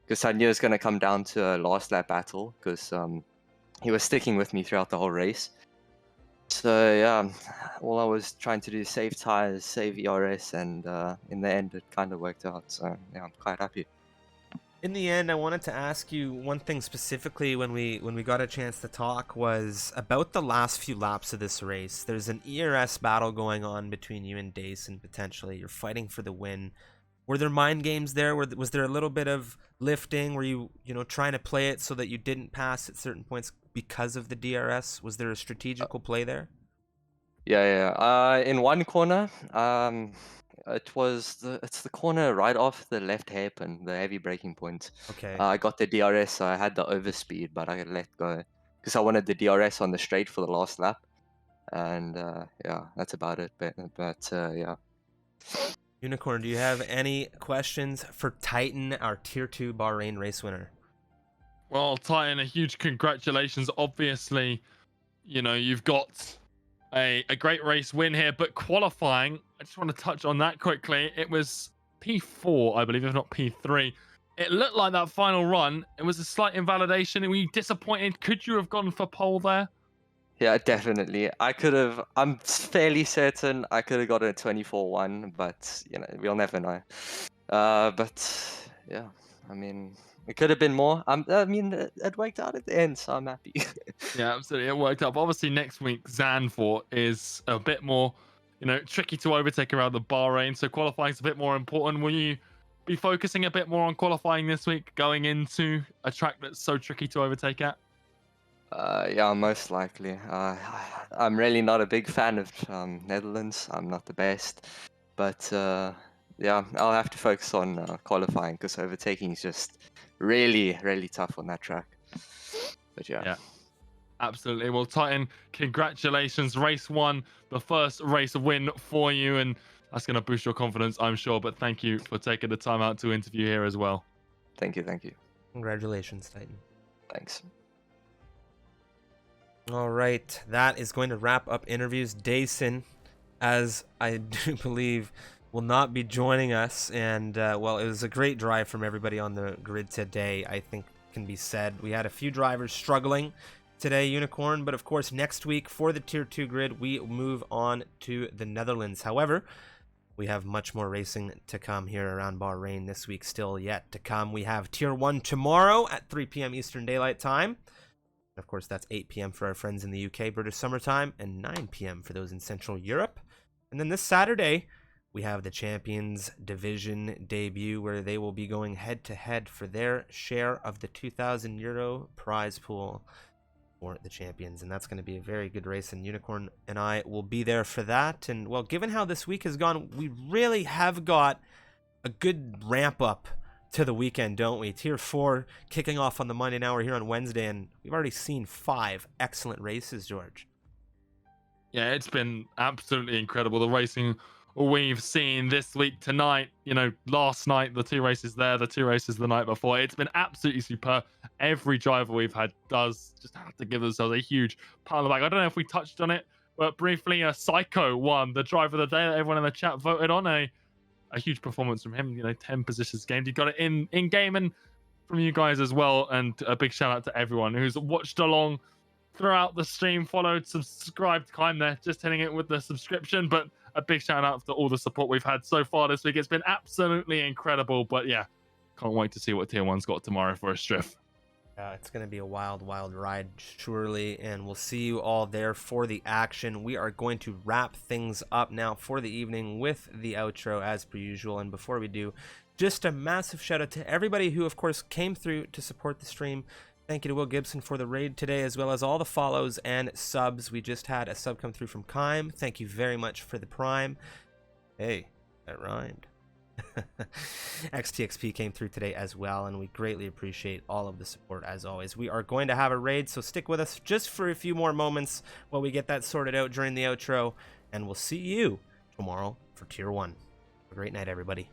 S4: because I knew it was going to come down to a last lap battle because he was sticking with me throughout the whole race. So yeah, all I was trying to do is save tires, save ERS, and in the end it kind of worked out. So yeah, I'm quite happy.
S1: In the end, I wanted to ask you one thing specifically when we got a chance to talk was about the last few laps of this race. There's an ERS battle going on between you and Dason potentially. You're fighting for the win. Were there mind games there? Was there a little bit of lifting? Were you trying to play it so that you didn't pass at certain points because of the DRS? Was there a strategical play there?
S4: Yeah. In one corner, it's the corner right off the left hairpin, the heavy braking point.
S1: Okay.
S4: I got the DRS, so I had the overspeed, but I let go because I wanted the DRS on the straight for the last lap, and yeah, that's about it. But yeah.
S1: Unicorn, do you have any questions for Titan, our Tier 2 Bahrain race winner?
S2: Well, Titan, a huge congratulations. Obviously, you've got a great race win here, but qualifying, I just want to touch on that quickly. It was P4, I believe, if not P3. It looked like that final run, it was a slight invalidation. Were you disappointed? Could you have gone for pole there?
S4: Yeah, definitely. I could have. I'm fairly certain I could have got a 24-1, but you know, we'll never know. But yeah, I mean, it could have been more. I mean, it worked out at the end, so I'm happy.
S2: Yeah, absolutely. It worked out. But obviously, next week, Zandvoort is a bit more, tricky to overtake around the Bahrain. So qualifying is a bit more important. Will you be focusing a bit more on qualifying this week, going into a track that's so tricky to overtake at?
S4: Yeah, most likely. I'm really not a big fan of Netherlands. I'm not the best, but yeah, I'll have to focus on qualifying because overtaking is just really, really tough on that track. But yeah.
S2: Absolutely. Well, Titan, congratulations. Race 1, the first race win for you. And that's going to boost your confidence, I'm sure. But thank you for taking the time out to interview here as well.
S4: Thank you.
S1: Congratulations, Titan.
S4: Thanks.
S1: All right, that is going to wrap up interviews. Dason, as I do believe, will not be joining us. And, well, it was a great drive from everybody on the grid today, I think can be said. We had a few drivers struggling today, Unicorn, but of course next week for the Tier 2 grid, we move on to the Netherlands. However, we have much more racing to come here around Bahrain this week still yet to come. We have Tier 1 tomorrow at 3 p.m. Eastern Daylight Time. Of course, that's 8 p.m. for our friends in the UK, British Summertime, and 9 p.m. for those in Central Europe. And then this Saturday, we have the Champions Division debut, where they will be going head-to-head for their share of the €2,000 prize pool for the champions. And that's going to be a very good race, and Unicorn and I will be there for that. And, well, given how this week has gone, we really have got a good ramp-up to the weekend, don't we? Tier 4 kicking off on the Monday. Now we're here on Wednesday, and we've already seen 5 excellent races, George.
S2: Yeah, it's been absolutely incredible. The racing we've seen this week, tonight, last night, the 2 races there, the 2 races the night before. It's been absolutely superb. Every driver we've had does just have to give themselves a huge pat on the back. I don't know if we touched on it, but briefly, Psycho won the driver of the day that everyone in the chat voted on. A huge performance from him, 10 positions gained. He got it in game, and from you guys as well. And a big shout out to everyone who's watched along throughout the stream, followed, subscribed. Time there, just hitting it with the subscription, but a big shout out to all the support we've had so far this week. It's been absolutely incredible. But yeah, can't wait to see what Tier 1's got tomorrow for a striff.
S1: It's going to be a wild, wild ride, surely, and we'll see you all there for the action. We are going to wrap things up now for the evening with the outro as per usual. And before we do, just a massive shout out to everybody who, of course, came through to support the stream. Thank you to Will Gibson for the raid today, as well as all the follows and subs. We just had a sub come through from Kime. Thank you very much for the prime. Hey, that rhymed. XTXP came through today as well, and we greatly appreciate all of the support as always. We are going to have a raid, so stick with us just for a few more moments while we get that sorted out during the outro, and we'll see you tomorrow for Tier 1. Have a great night, everybody.